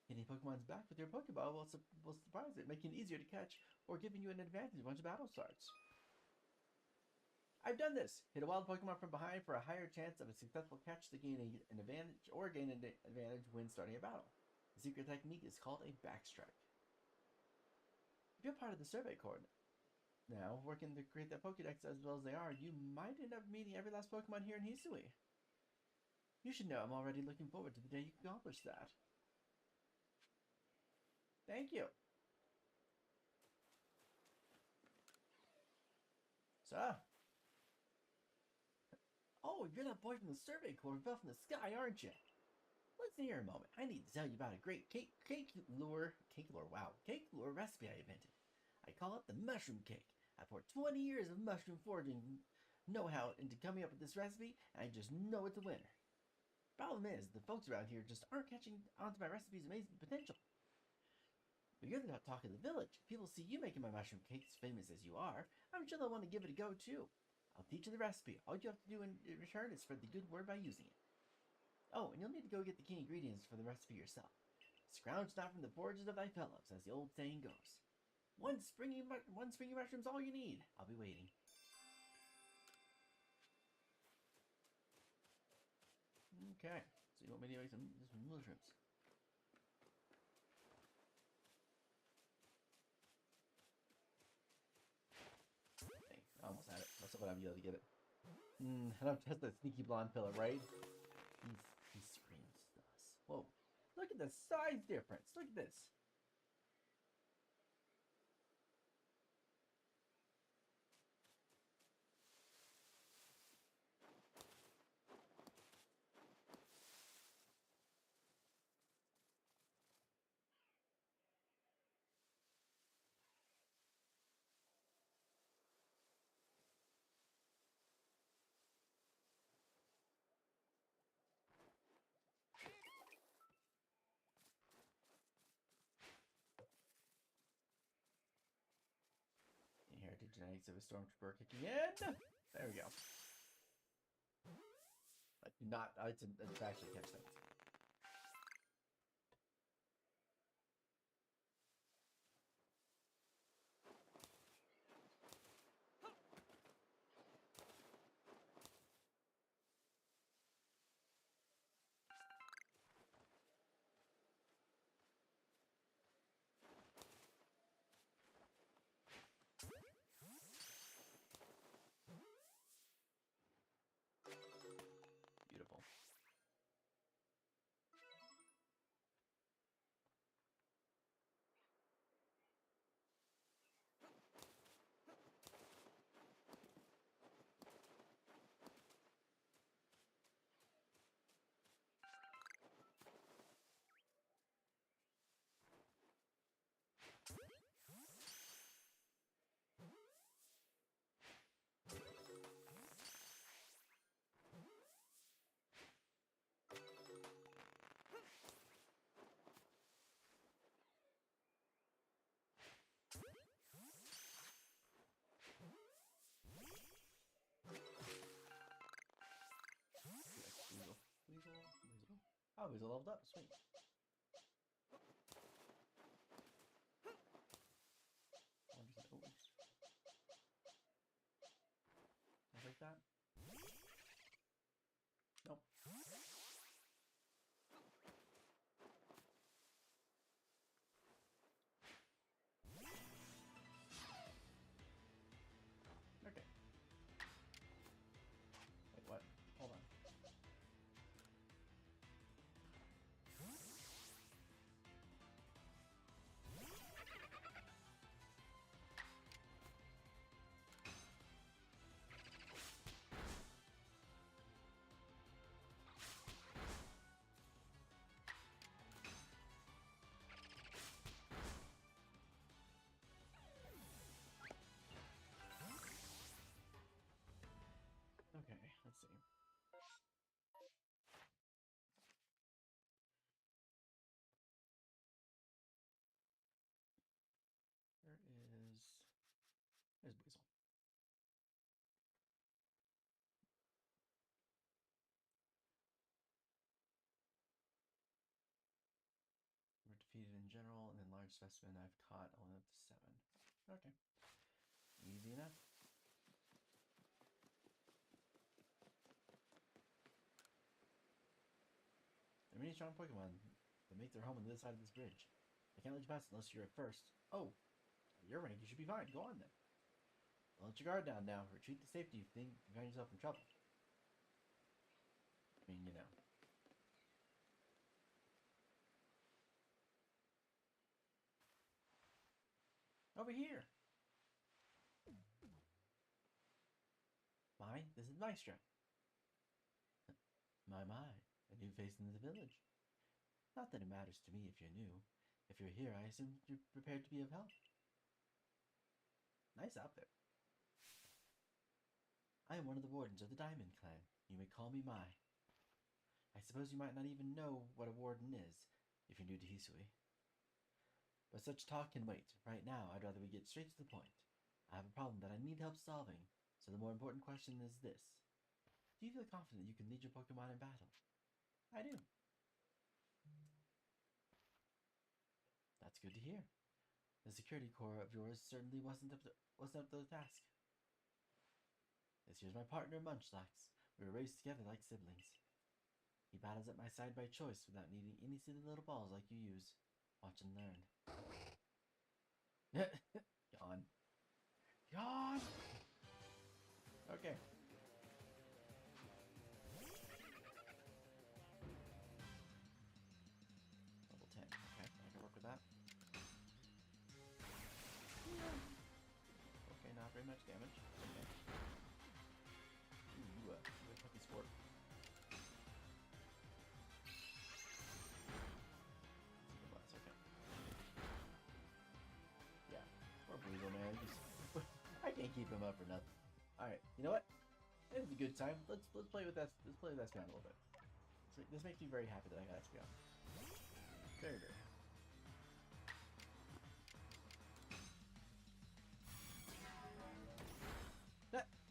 Hitting Pokemon's back with your Pokeball will surprise it, making it easier to catch or giving you an advantage once a battle starts. I've done this! Hit a wild Pokemon from behind for a higher chance of a successful catch to gain an advantage or gain an advantage when starting a battle. The secret technique is called a backstrike. If you're part of the survey corps now, working to create that Pokedex as well as they are, you might end up meeting every last Pokemon here in Hisui. You should know I'm already looking forward to the day you accomplish that. Thank you. So. Oh, you're that boy from the survey corps who fell from the sky, aren't you? Listen here a moment. I need to tell you about a great cake lure recipe I invented. I call it the mushroom cake. I poured 20 years of mushroom foraging know-how into coming up with this recipe, and I just know it's a winner. Problem is, the folks around here just aren't catching on to my recipe's amazing potential. But you're the talk of the village. If people see you making my mushroom cakes famous as you are, I'm sure they'll want to give it a go too. I'll teach you the recipe. All you have to do in return is spread the good word by using it. Oh, and you'll need to go get the key ingredients for the recipe yourself. Scrounge not from the forages of thy fellows, as the old saying goes. One springy mushroom's all you need. I'll be waiting. Okay, so you want me to make some mushrooms? Dang, I almost had it. That's what I'm able to get it. I don't test that sneaky blonde fella, right? He screams to us. Whoa, look at the size difference. Look at this. Inherited genetics of a stormtrooper kicking in. There we go. I do not. It's actually catch things. Beautiful. Oh, he's leveled up. Sweet. Like that? Nope. Okay. Wait, what? Hold on. see. There's Weasel. We're defeated in general, and then large specimen I've caught only up to 7. Okay. Easy enough. There are many strong Pokemon that make their home on the other side of this bridge. I can't let you pass unless you're at first. Oh, at your rank, you should be fine. Go on then. Don't let your guard down now. Retreat to safety if you think you find yourself in trouble. I mean, you know. Over here. This is Maestro. My, a new face in the village. Not that it matters to me if you're new. If you're here, I assume you're prepared to be of help. Nice outfit. I am one of the wardens of the Diamond Clan. You may call me Mai. I suppose you might not even know what a warden is, if you're new to Hisui. But such talk can wait. Right now, I'd rather we get straight to the point. I have a problem that I need help solving, so the more important question is this. Do you feel confident you can lead your Pokemon in battle? I do. That's good to hear. The security corps of yours certainly wasn't up to the task. This here's my partner, Munchlax. We were raised together like siblings. He battles at my side by choice without needing any silly little balls like you use. Watch and learn. Yawn. Yawn! Okay. Level 10. Okay, I can work with that. Okay, not very much damage. Okay. Ooh, puppy sport. Okay. Yeah, poor Weasel, man. I can't keep him up for nothing. All right, you know what? This is a good time. Let's play with that. Let's play with that spam a little bit. So this makes me very happy that I got spam. Very, very.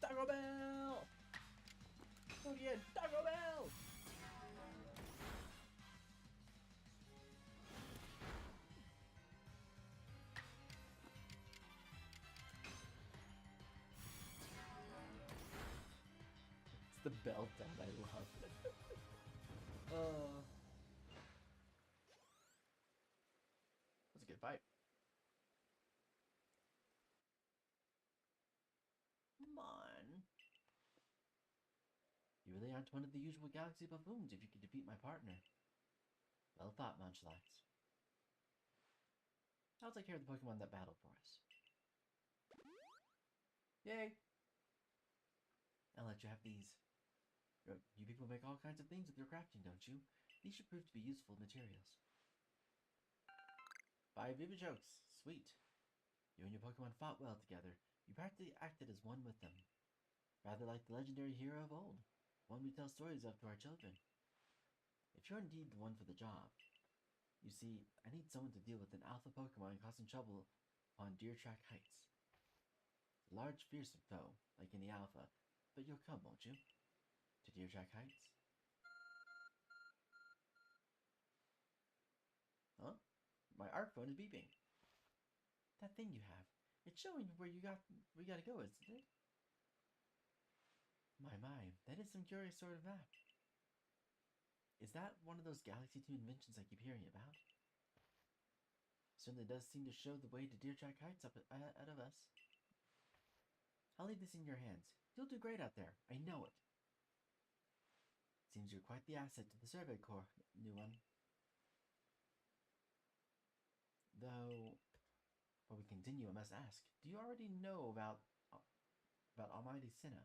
Taco Bell! Oh yeah, Taco Bell! It's the bell sound I love. That's a good fight. Come on. You really aren't one of the usual galaxy buffoons if you can defeat my partner. Well thought, Munchlax. I'll take care of the Pokemon that battled for us. Yay! I'll let you have these. You people make all kinds of things with your crafting, don't you? These should prove to be useful materials. 5 Vivachokes. Sweet. You and your Pokemon fought well together. You practically acted as one with them. Rather like the legendary hero of old. One we tell stories of to our children. If you're indeed the one for the job. You see, I need someone to deal with an alpha Pokemon causing trouble on Deer Track Heights. A large, fearsome foe, like in the alpha, but you'll come, won't you? To Deer Track Heights? Huh? My ARC phone is beeping. That thing you have. It's showing where we gotta go, isn't it? My, that is some curious sort of map. Is that one of those Galaxy 2 inventions I keep hearing about? Certainly does seem to show the way to Deer Track Heights up out of us. I'll leave this in your hands. You'll do great out there. I know it. Seems you're quite the asset to the Survey Corps, new one. Though, before we continue, I must ask, do you already know about Almighty Sinnoh?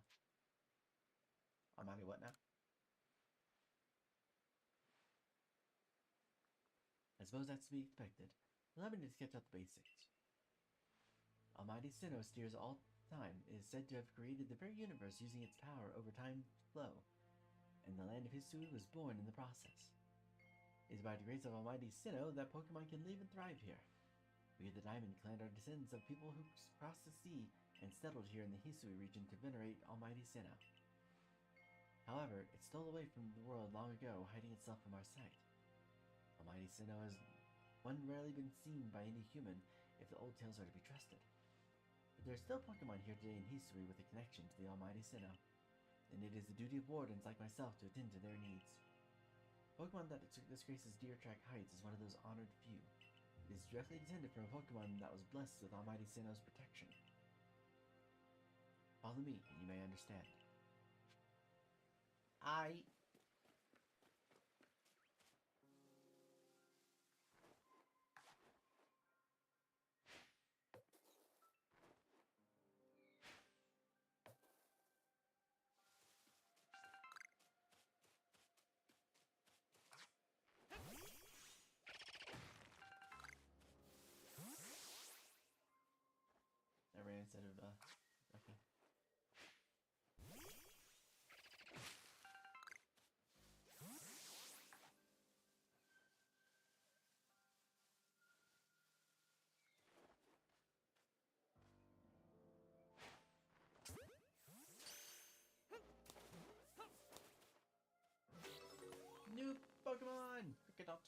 Almighty what now? I suppose that's to be expected. Allow me to sketch out the basics. Almighty Sinnoh steers all time, it is said to have created the very universe using its power over time's flow, and the land of Hisui was born in the process. It is by the grace of Almighty Sinnoh that Pokemon can live and thrive here. We of the Diamond Clan are descendants of people who crossed the sea and settled here in the Hisui region to venerate Almighty Sinnoh. However, it stole away from the world long ago, hiding itself from our sight. Almighty Sinnoh has rarely been seen by any human, if the old tales are to be trusted. But there are still Pokemon here today in Hisui with a connection to the Almighty Sinnoh, and it is the duty of wardens like myself to attend to their needs. Pokemon that disgraces Deer Track Heights is one of those honored few. It is directly descended from a Pokemon that was blessed with Almighty Sinnoh's protection. Follow me, and you may understand. I ran instead of, okay. New Pokemon! Kricketot!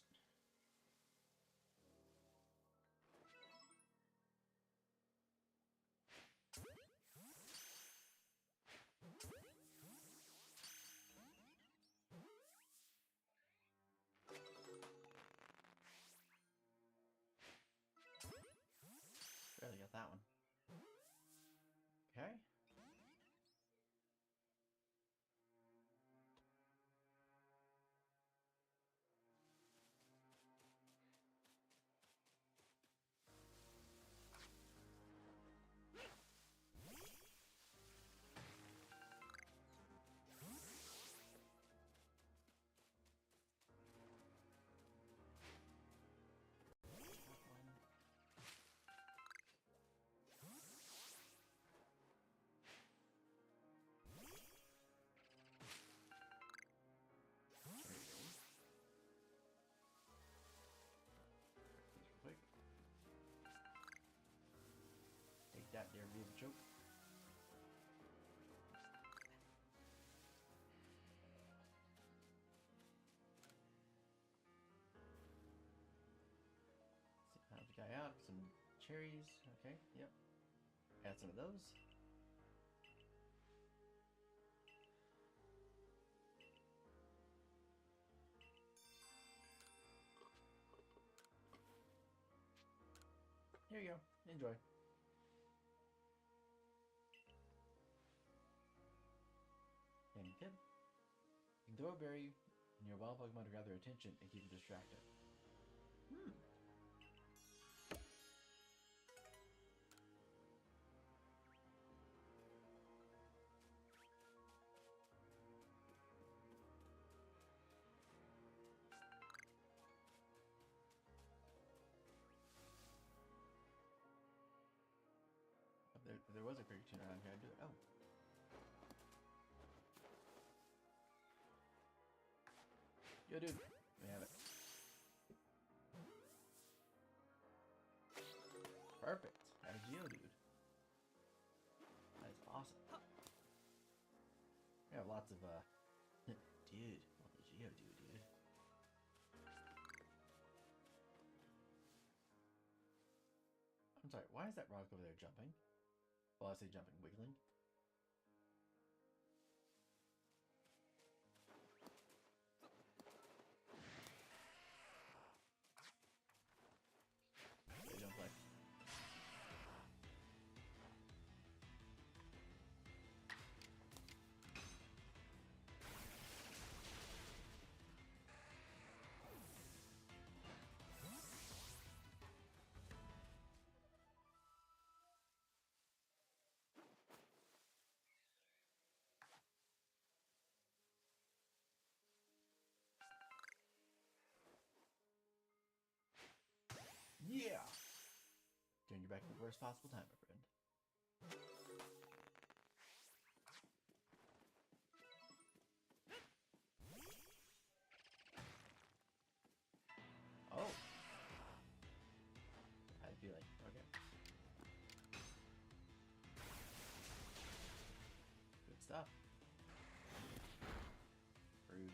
Barely got that one. Okay. Quick. Take that there, Real Choke. Help the guy out. Some cherries. Okay, yep. Add some of those. Here you go. Enjoy. And tip. You can throw a berry in your wild Pokemon to grab their attention and keep them distracted. If there was a quick tune around here, I'd do it. Oh. Yo, dude. We have it. Perfect. Got a Geodude. That is awesome. We have lots of, dude. Well, the Geodude, dude. I'm sorry, why is that rock over there jumping? Well, I say jumping, wiggling. They don't play. Yeah! Turn you back at the worst possible time, my friend. up. Rude.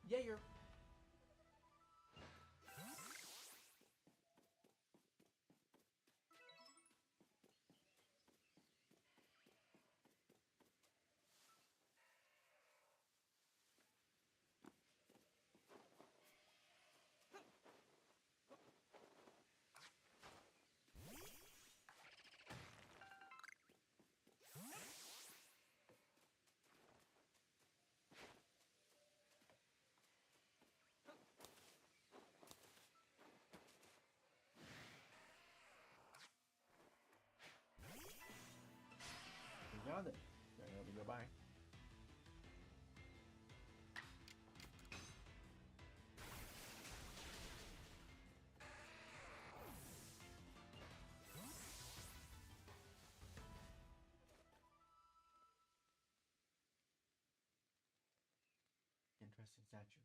Yeah, you're. You found it. Don't let me go by. Interesting statue.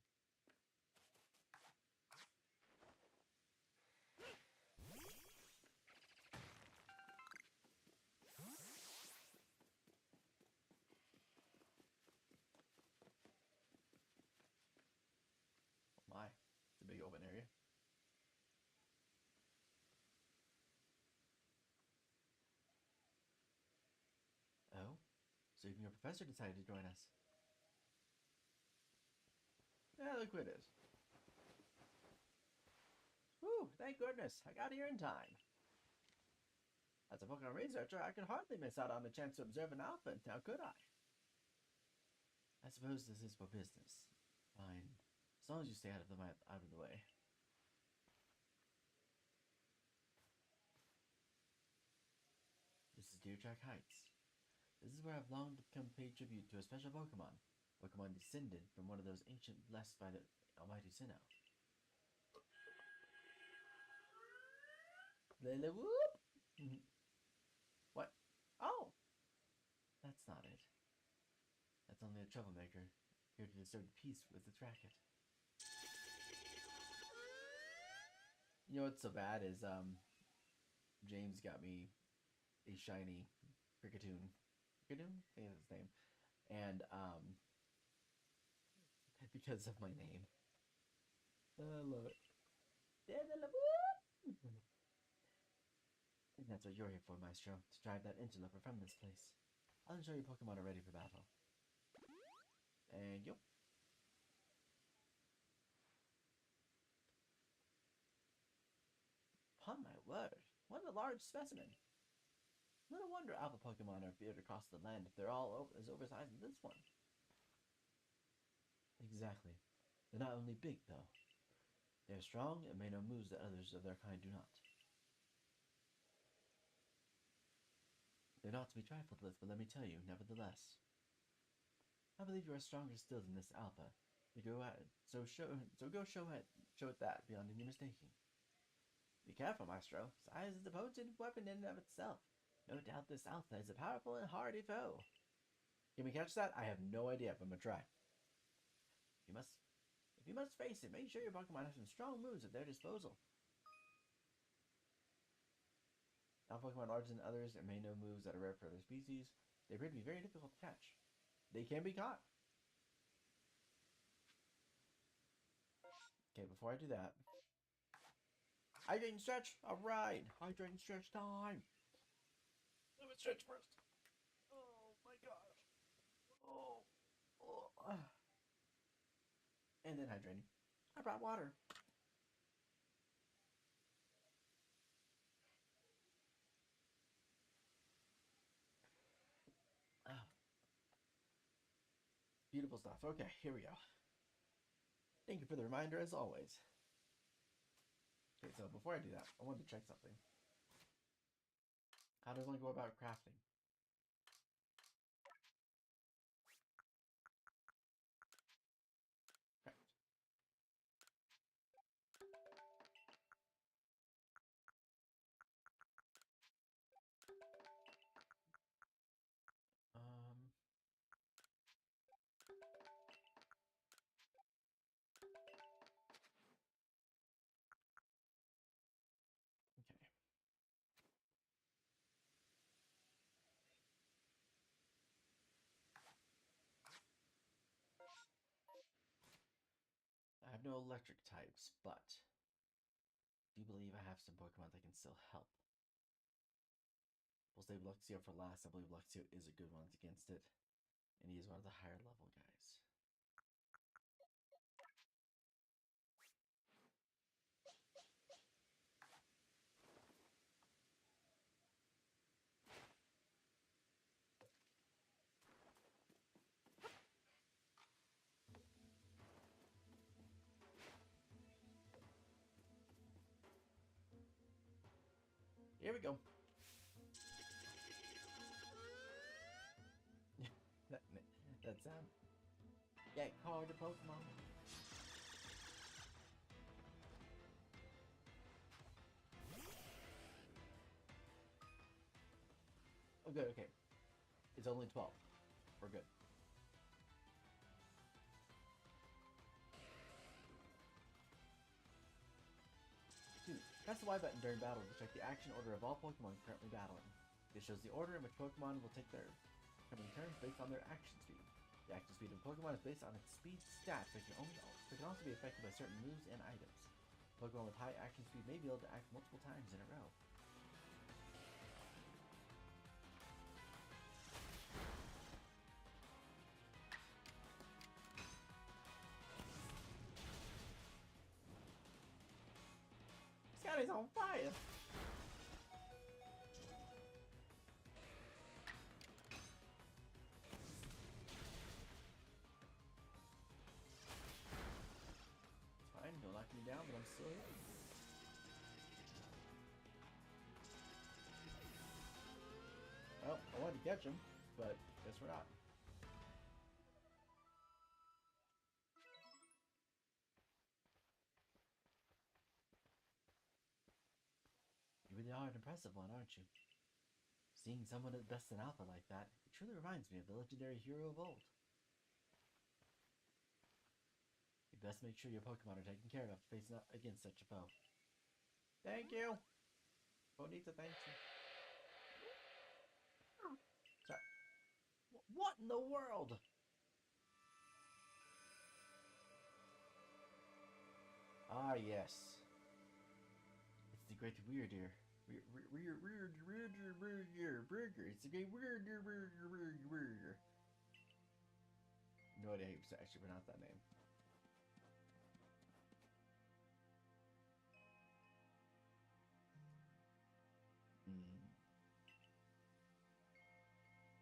Oh my, it's a big open area. Oh, so even your professor decided to join us. Yeah, look who it is. Whew, thank goodness, I got here in time. As a Pokemon researcher, I could hardly miss out on the chance to observe an alpha, now could I? I suppose this is for business. Fine. As long as you stay out of the way. This is Deer Track Heights. This is where I've longed to come pay tribute to a special Pokemon. Pokemon descended from one of those ancient blessed by the almighty Sinnoh. Lele whoop! What? Oh! That's not it. That's only a troublemaker, here to disturb peace with its racket. You know what's so bad is, James got me a shiny Cricketune. Cricketune? I think that's his name. And, because of my name. I love it. And that's what you're here for, Maestro, to drive that interloper from this place. I'll ensure your Pokemon are ready for battle. And yup. Upon my word, what a large specimen. No wonder alpha Pokemon are feared across the land if they're all as oversized as this one. Exactly. They're not only big, though. They're strong and may know moves that others of their kind do not. They're not to be trifled with, but let me tell you, nevertheless. I believe you are stronger still than this alpha. So go show it that beyond any mistaking. Be careful, Maestro. Size is a potent weapon in and of itself. No doubt this alpha is a powerful and hardy foe. Can we catch that? I have no idea, but I'm gonna try. If you must face it, make sure your Pokemon have some strong moves at their disposal. Alpha Pokemon larger than others and may know moves that are rare for other species. They appear to be very difficult to catch. They can be caught. Okay, before I do that, hydrate and stretch. All right, hydrate and stretch time. Let me stretch first. Oh my gosh. Oh. And then hydrating. I brought water. Oh. Beautiful stuff. Okay, here we go. Thank you for the reminder, as always. Okay, so before I do that, I wanted to check something. How does one go about crafting? Craft. have no electric types, but I do believe I have some Pokemon that can still help. We'll save Luxio for last. I believe Luxio is a good one against it, and he is one of the higher level guys. Here we go. that sound. Get card to Pokemon. Oh, good. Okay, it's only 12. We're good. Press the Y button during battle to check the action order of all Pokemon currently battling. This shows the order in which Pokemon will take their coming turns based on their action speed. The action speed of Pokemon is based on its speed stats, but can also be affected by certain moves and items. Pokemon with high action speed may be able to act multiple times in a row. Scotty's on fire! It's fine, he'll knock me down, but I'm still here. Well, I wanted to catch him, but guess we're not. You really are an impressive one, aren't you? Seeing someone at best in Alpha like that, it truly reminds me of the legendary hero of old. You best make sure your Pokemon are taken care of facing up against such a foe. Thank you! Who needs a thank you? Sorry. What in the world? Ah, yes. It's the great Weirdeer. Burger. It's the great Weirdeer. No idea how you actually pronounce that name.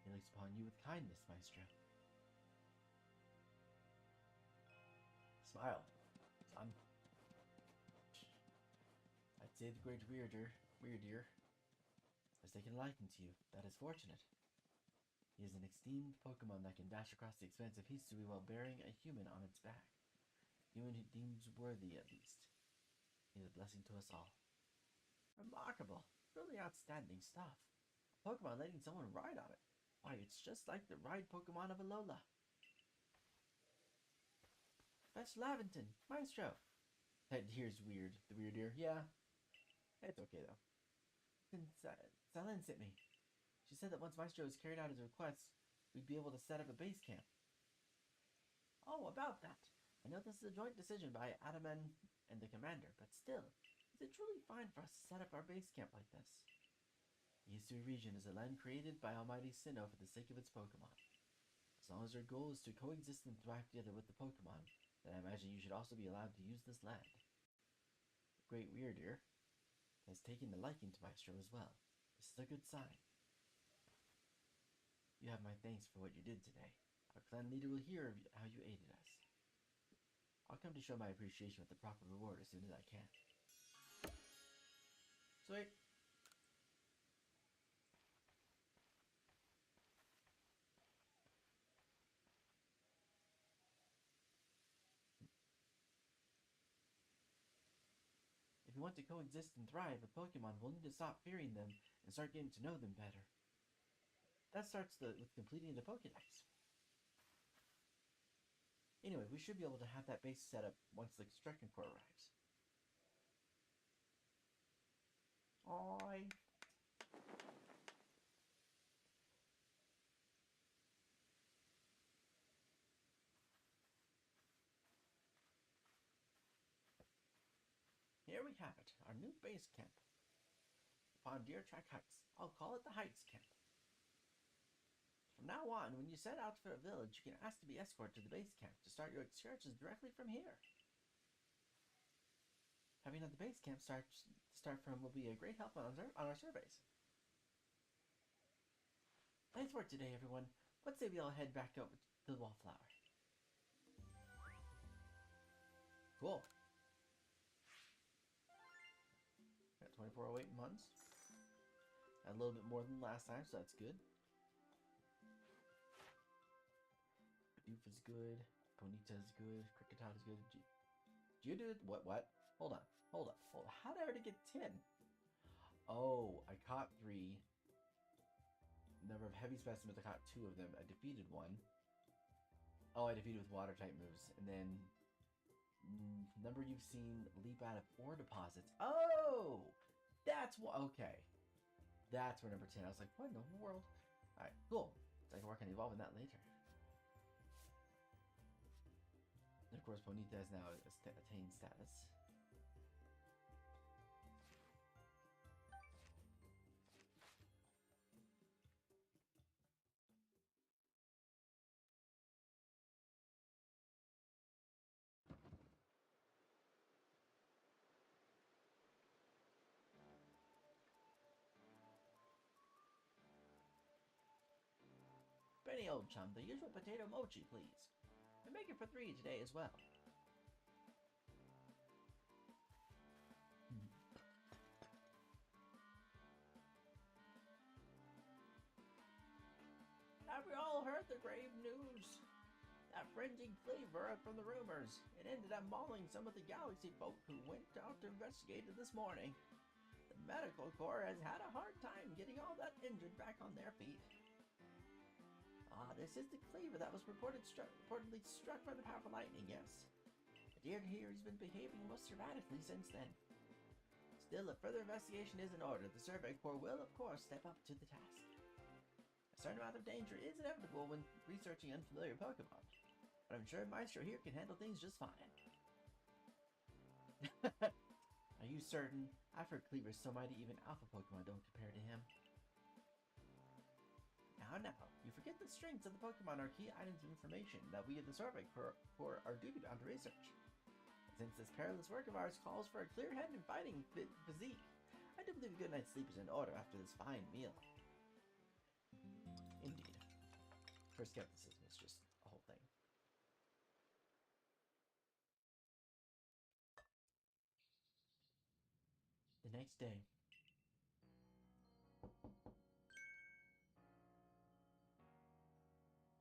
He looks upon you with kindness, Maestro. Smile, son. I'd say the great Weirdeer has taken a liking to you. That is fortunate. He is an esteemed Pokemon that can dash across the expansive history while bearing a human on its back. Human he deems worthy, at least. He is a blessing to us all. Remarkable. Really outstanding stuff. A Pokemon letting someone ride on it. Why, it's just like the ride Pokemon of Alola. That's Laventon, Maestro. That here's weird. The Weirdeer, yeah. It's okay, though. Silence at me. She said that once Maestro has carried out his request, we'd be able to set up a base camp. Oh, about that. I know this is a joint decision by Adaman and the commander, but still, is it truly fine for us to set up our base camp like this? The Hisui region is a land created by Almighty Sinnoh for the sake of its Pokemon. As long as our goal is to coexist and thrive together with the Pokemon, then I imagine you should also be allowed to use this land. The great Weirdeer has taken a liking to Maestro as well. This is a good sign. You have my thanks for what you did today. Our clan leader will hear of how you aided us. I'll come to show my appreciation with the proper reward as soon as I can. Sweet. If you want to coexist and thrive with Pokemon, we'll need to stop fearing them and start getting to know them better. That starts with completing the Pokédex. Anyway, we should be able to have that base set up once the Construction Corps arrives. Oi. Here we have it, our new base camp. Upon Deer Track Heights. I'll call it the Heights Camp. From now on, when you set out for a village, you can ask to be escorted to the base camp to start your excursions directly from here. Having at the base camp start from will be a great help on our surveys. Nice work today, everyone. Let's say we all head back over to the Wallflower. Cool. Got 2408 months. A little bit more than last time, so that's good. Bidoof is good. Ponyta is good. Kricketot is good. Geodude? What? Hold on. How did I already get 10? Oh, I caught 3. Number of heavy specimens, I caught 2 of them. I defeated 1. Oh, I defeated with water type moves. And then number you've seen leap out of ore deposits. Oh! That's what. Okay. That's where number 10. I was like, what in the world? Alright, cool. So I can work on evolving that later. And of course, Ponyta has now attained status. Benny old chum, the usual potato mochi, please. And make it for 3 today as well. Have we all heard the grave news? That frenzied flavor from the rumors. It ended up mauling some of the galaxy folk who went out to investigate it this morning. The medical corps has had a hard time getting all that injured back on their feet. This is the cleaver that was reportedly struck by the powerful lightning, yes. I dare hear he's been behaving most erratically since then. Still, if further investigation is in order, the Survey Corps will, of course, step up to the task. A certain amount of danger is inevitable when researching unfamiliar Pokemon, but I'm sure Maestro here can handle things just fine. Are you certain? I've heard Cleaver's so mighty even Alpha Pokemon don't compare to him. Now, you forget the strengths of the Pokemon are key items of information that we at the Survey Corps are duty-bound to research. And since this perilous work of ours calls for a clear head and fighting physique, I do believe a good night's sleep is in order after this fine meal. Indeed. Her skepticism is just a whole thing. The next day.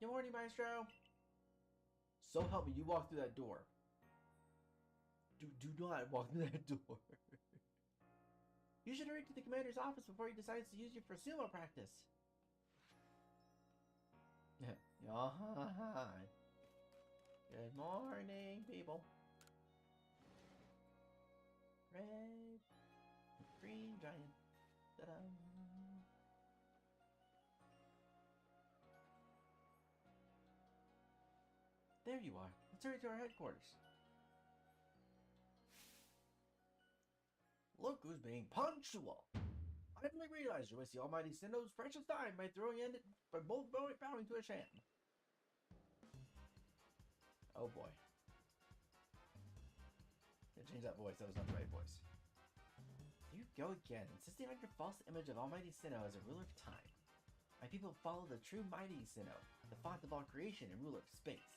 Good morning, Maestro. So help me, you walk through that door. Do not walk through that door. You should hurry to the commander's office before he decides to use you for sumo practice. Oh, hi. Good morning, people. Red, green giant. Ta-da. There you are. Let's hurry to our headquarters. Look who's being punctual. I didn't realize you waste the almighty Sinnoh's precious time by throwing in it by both bowing to a sham. Oh boy. Gotta change that voice. That was not the right voice. Here you go again, insisting on your false image of almighty Sinnoh as a ruler of time. My people follow the true mighty Sinnoh, the font of all creation and ruler of space.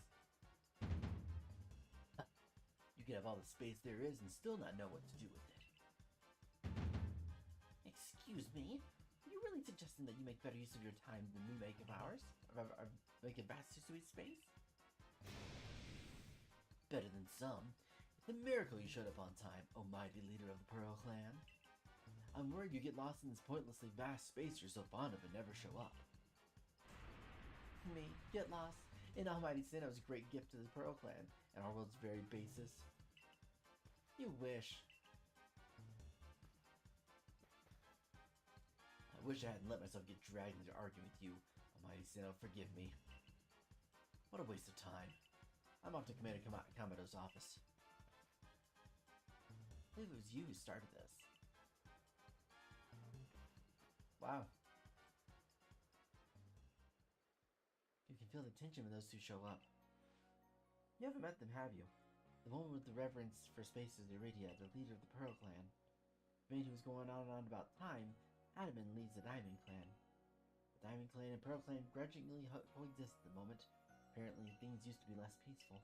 You can have all the space there is and still not know what to do with it. Excuse me? Are you really suggesting that you make better use of your time than we make of ours? Make a vast sweet space? Better than some. It's a miracle you showed up on time, oh mighty leader of the Pearl Clan. I'm worried you get lost in this pointlessly vast space you're so fond of and never show up. Me? Get lost? In almighty Sinnoh's great gift to the Pearl Clan, and our world's very basis. You wish. I wish I hadn't let myself get dragged into arguing with you, almighty Sinnoh. Forgive me. What a waste of time. I'm off to Commander Kamado's office. believe it was you who started this. Wow. You can feel the tension when those two show up. You haven't met them, have you? The woman with the reverence for space is Iridia, the leader of the Pearl Clan. The maid who was going on and on about time, Adaman leads the Diamond Clan. The Diamond Clan and Pearl Clan grudgingly coexist at the moment. Apparently, things used to be less peaceful.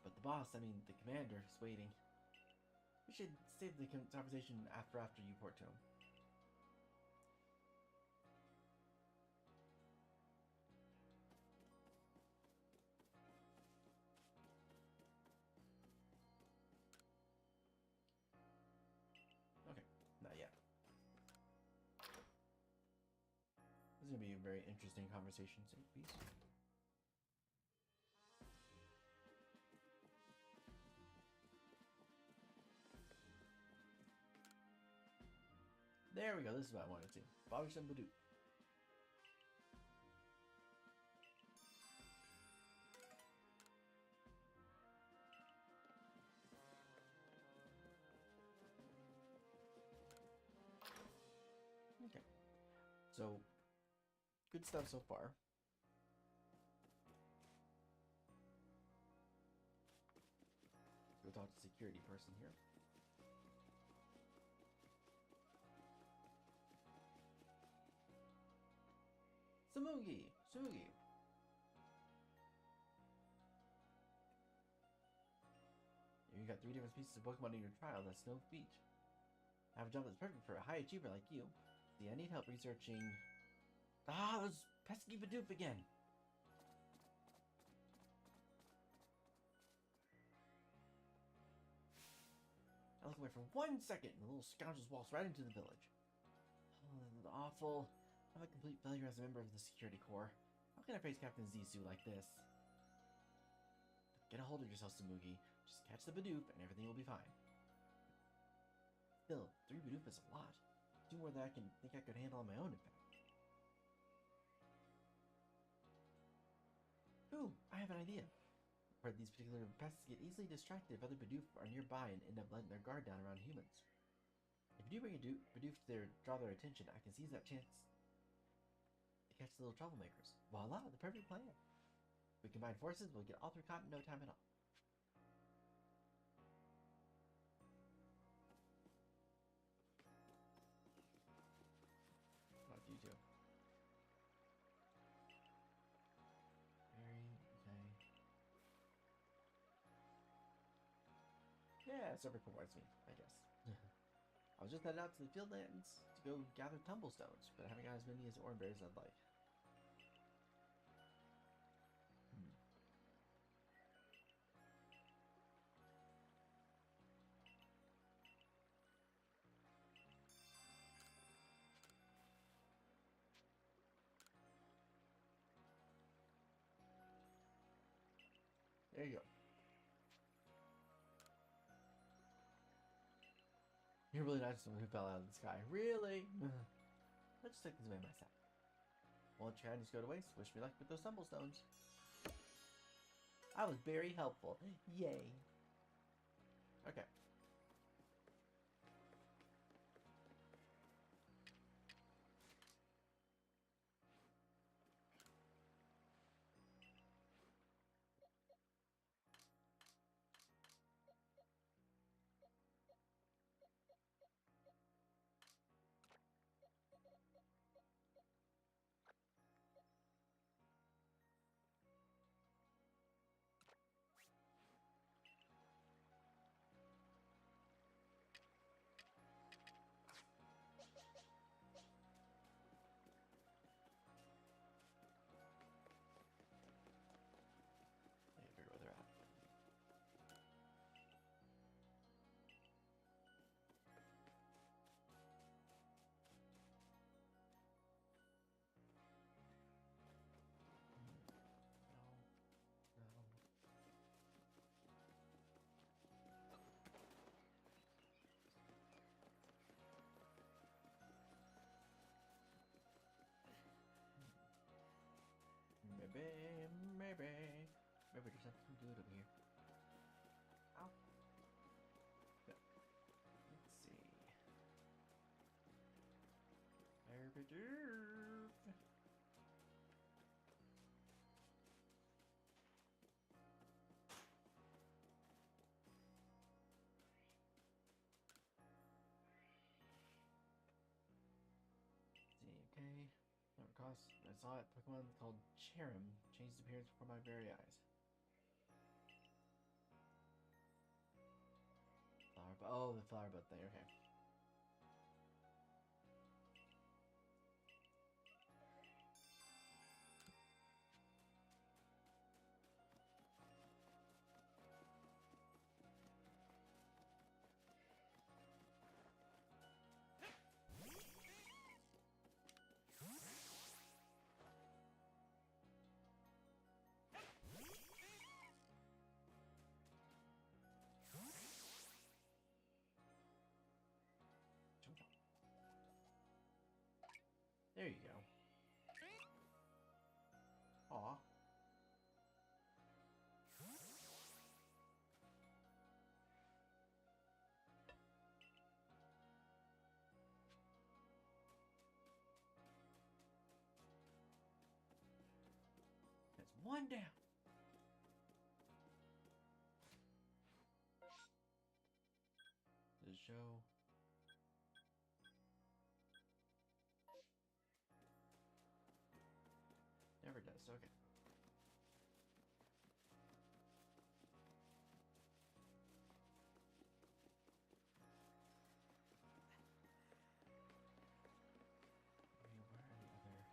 But the boss, the commander, is waiting. We should save the conversation after you report to him. Okay, not yet. This is going to be a very interesting conversation, piece. There we go, this is what I wanted to. Bothersome Badoo. Okay. So, good stuff so far. Go talk to the security person here. Samugi! Sugi! You got 3 different species of Pokemon in your trial. That's no feat. I have a job that's perfect for a high achiever like you. See, I need help researching... Ah, those pesky Bidoof again! I look away for 1 second and the little scoundrels waltz right into the village. Oh, this is awful. I'm a complete failure as a member of the security corps. How can I face Captain Zissou like this? Get a hold of yourself, Samugi. Just catch the Bidoof and everything will be fine. Still, 3 Bidoof is a lot. 2 more than I think I could handle on my own, in fact. Ooh, I have an idea. I've heard these particular pests get easily distracted if other Bidoof are nearby and end up letting their guard down around humans. If you do bring a Bidoof to draw their attention, I can seize that chance to catch the little troublemakers. Voila, the perfect plan. If we combine forces, we'll get all 3 caught in no time at all. Talk to you too. Okay. Yeah, server provides me, I guess. I was just headed out to the field lands to go gather tumblestones, but I haven't got as many as orange berries as I'd like. There you go. You're really not someone who fell out of the sky. Really? Let's take this away my sack. Won't your just go to waste? Wish me luck with those tumblestones. I was very helpful. Yay. Okay. Maybe there's something good over here. Ow. Okay. Never cost. I saw it. Pokemon called Cherim changed its appearance before my very eyes. Flower. Oh, the flower bud thing. Okay. There you go. Aw. That's one down. The show. Never does. Okay. Where are the other? Where in the world is the doof?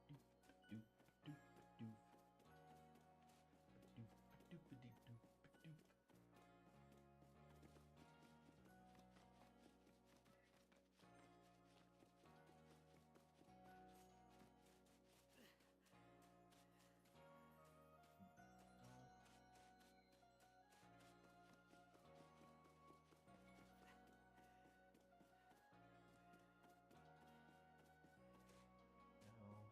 Doof, doof, doof, doof. Doof, doof, doof, doof, doof. No.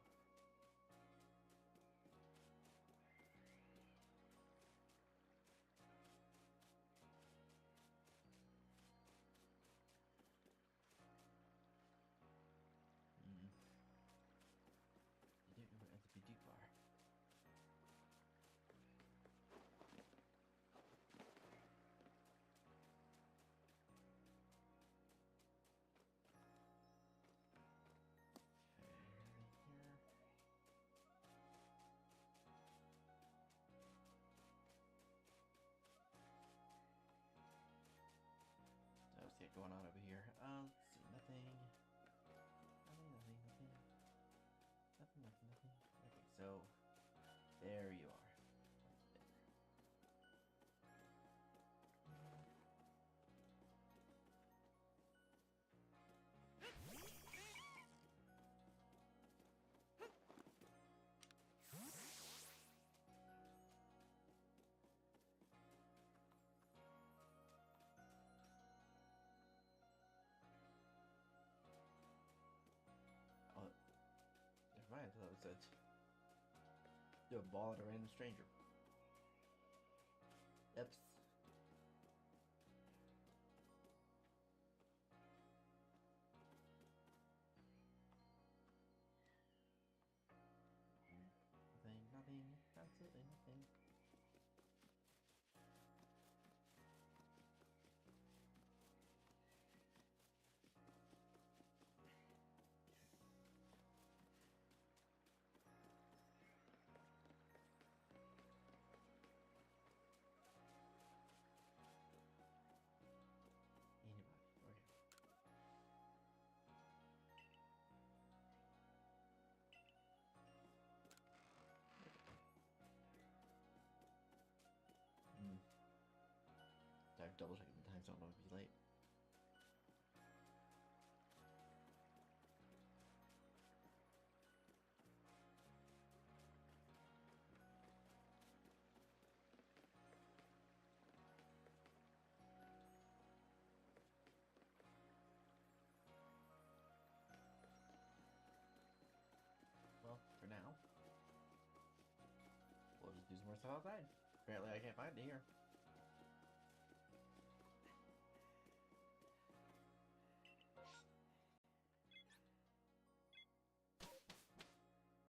Mm. You didn't go at the boutique bar. Okay, anything here? So let's get going on over here. Let's see, nothing. Nothing. Okay, so there you are. Oh, never mind. I thought it said do a ball at a random stranger. Yep. Nothing. Absolutely nothing. Anybody. Okay. Hmm. I've double checked the time, so I don't know if he's late. for now. We'll just do some more stuff outside. Apparently I can't find it here.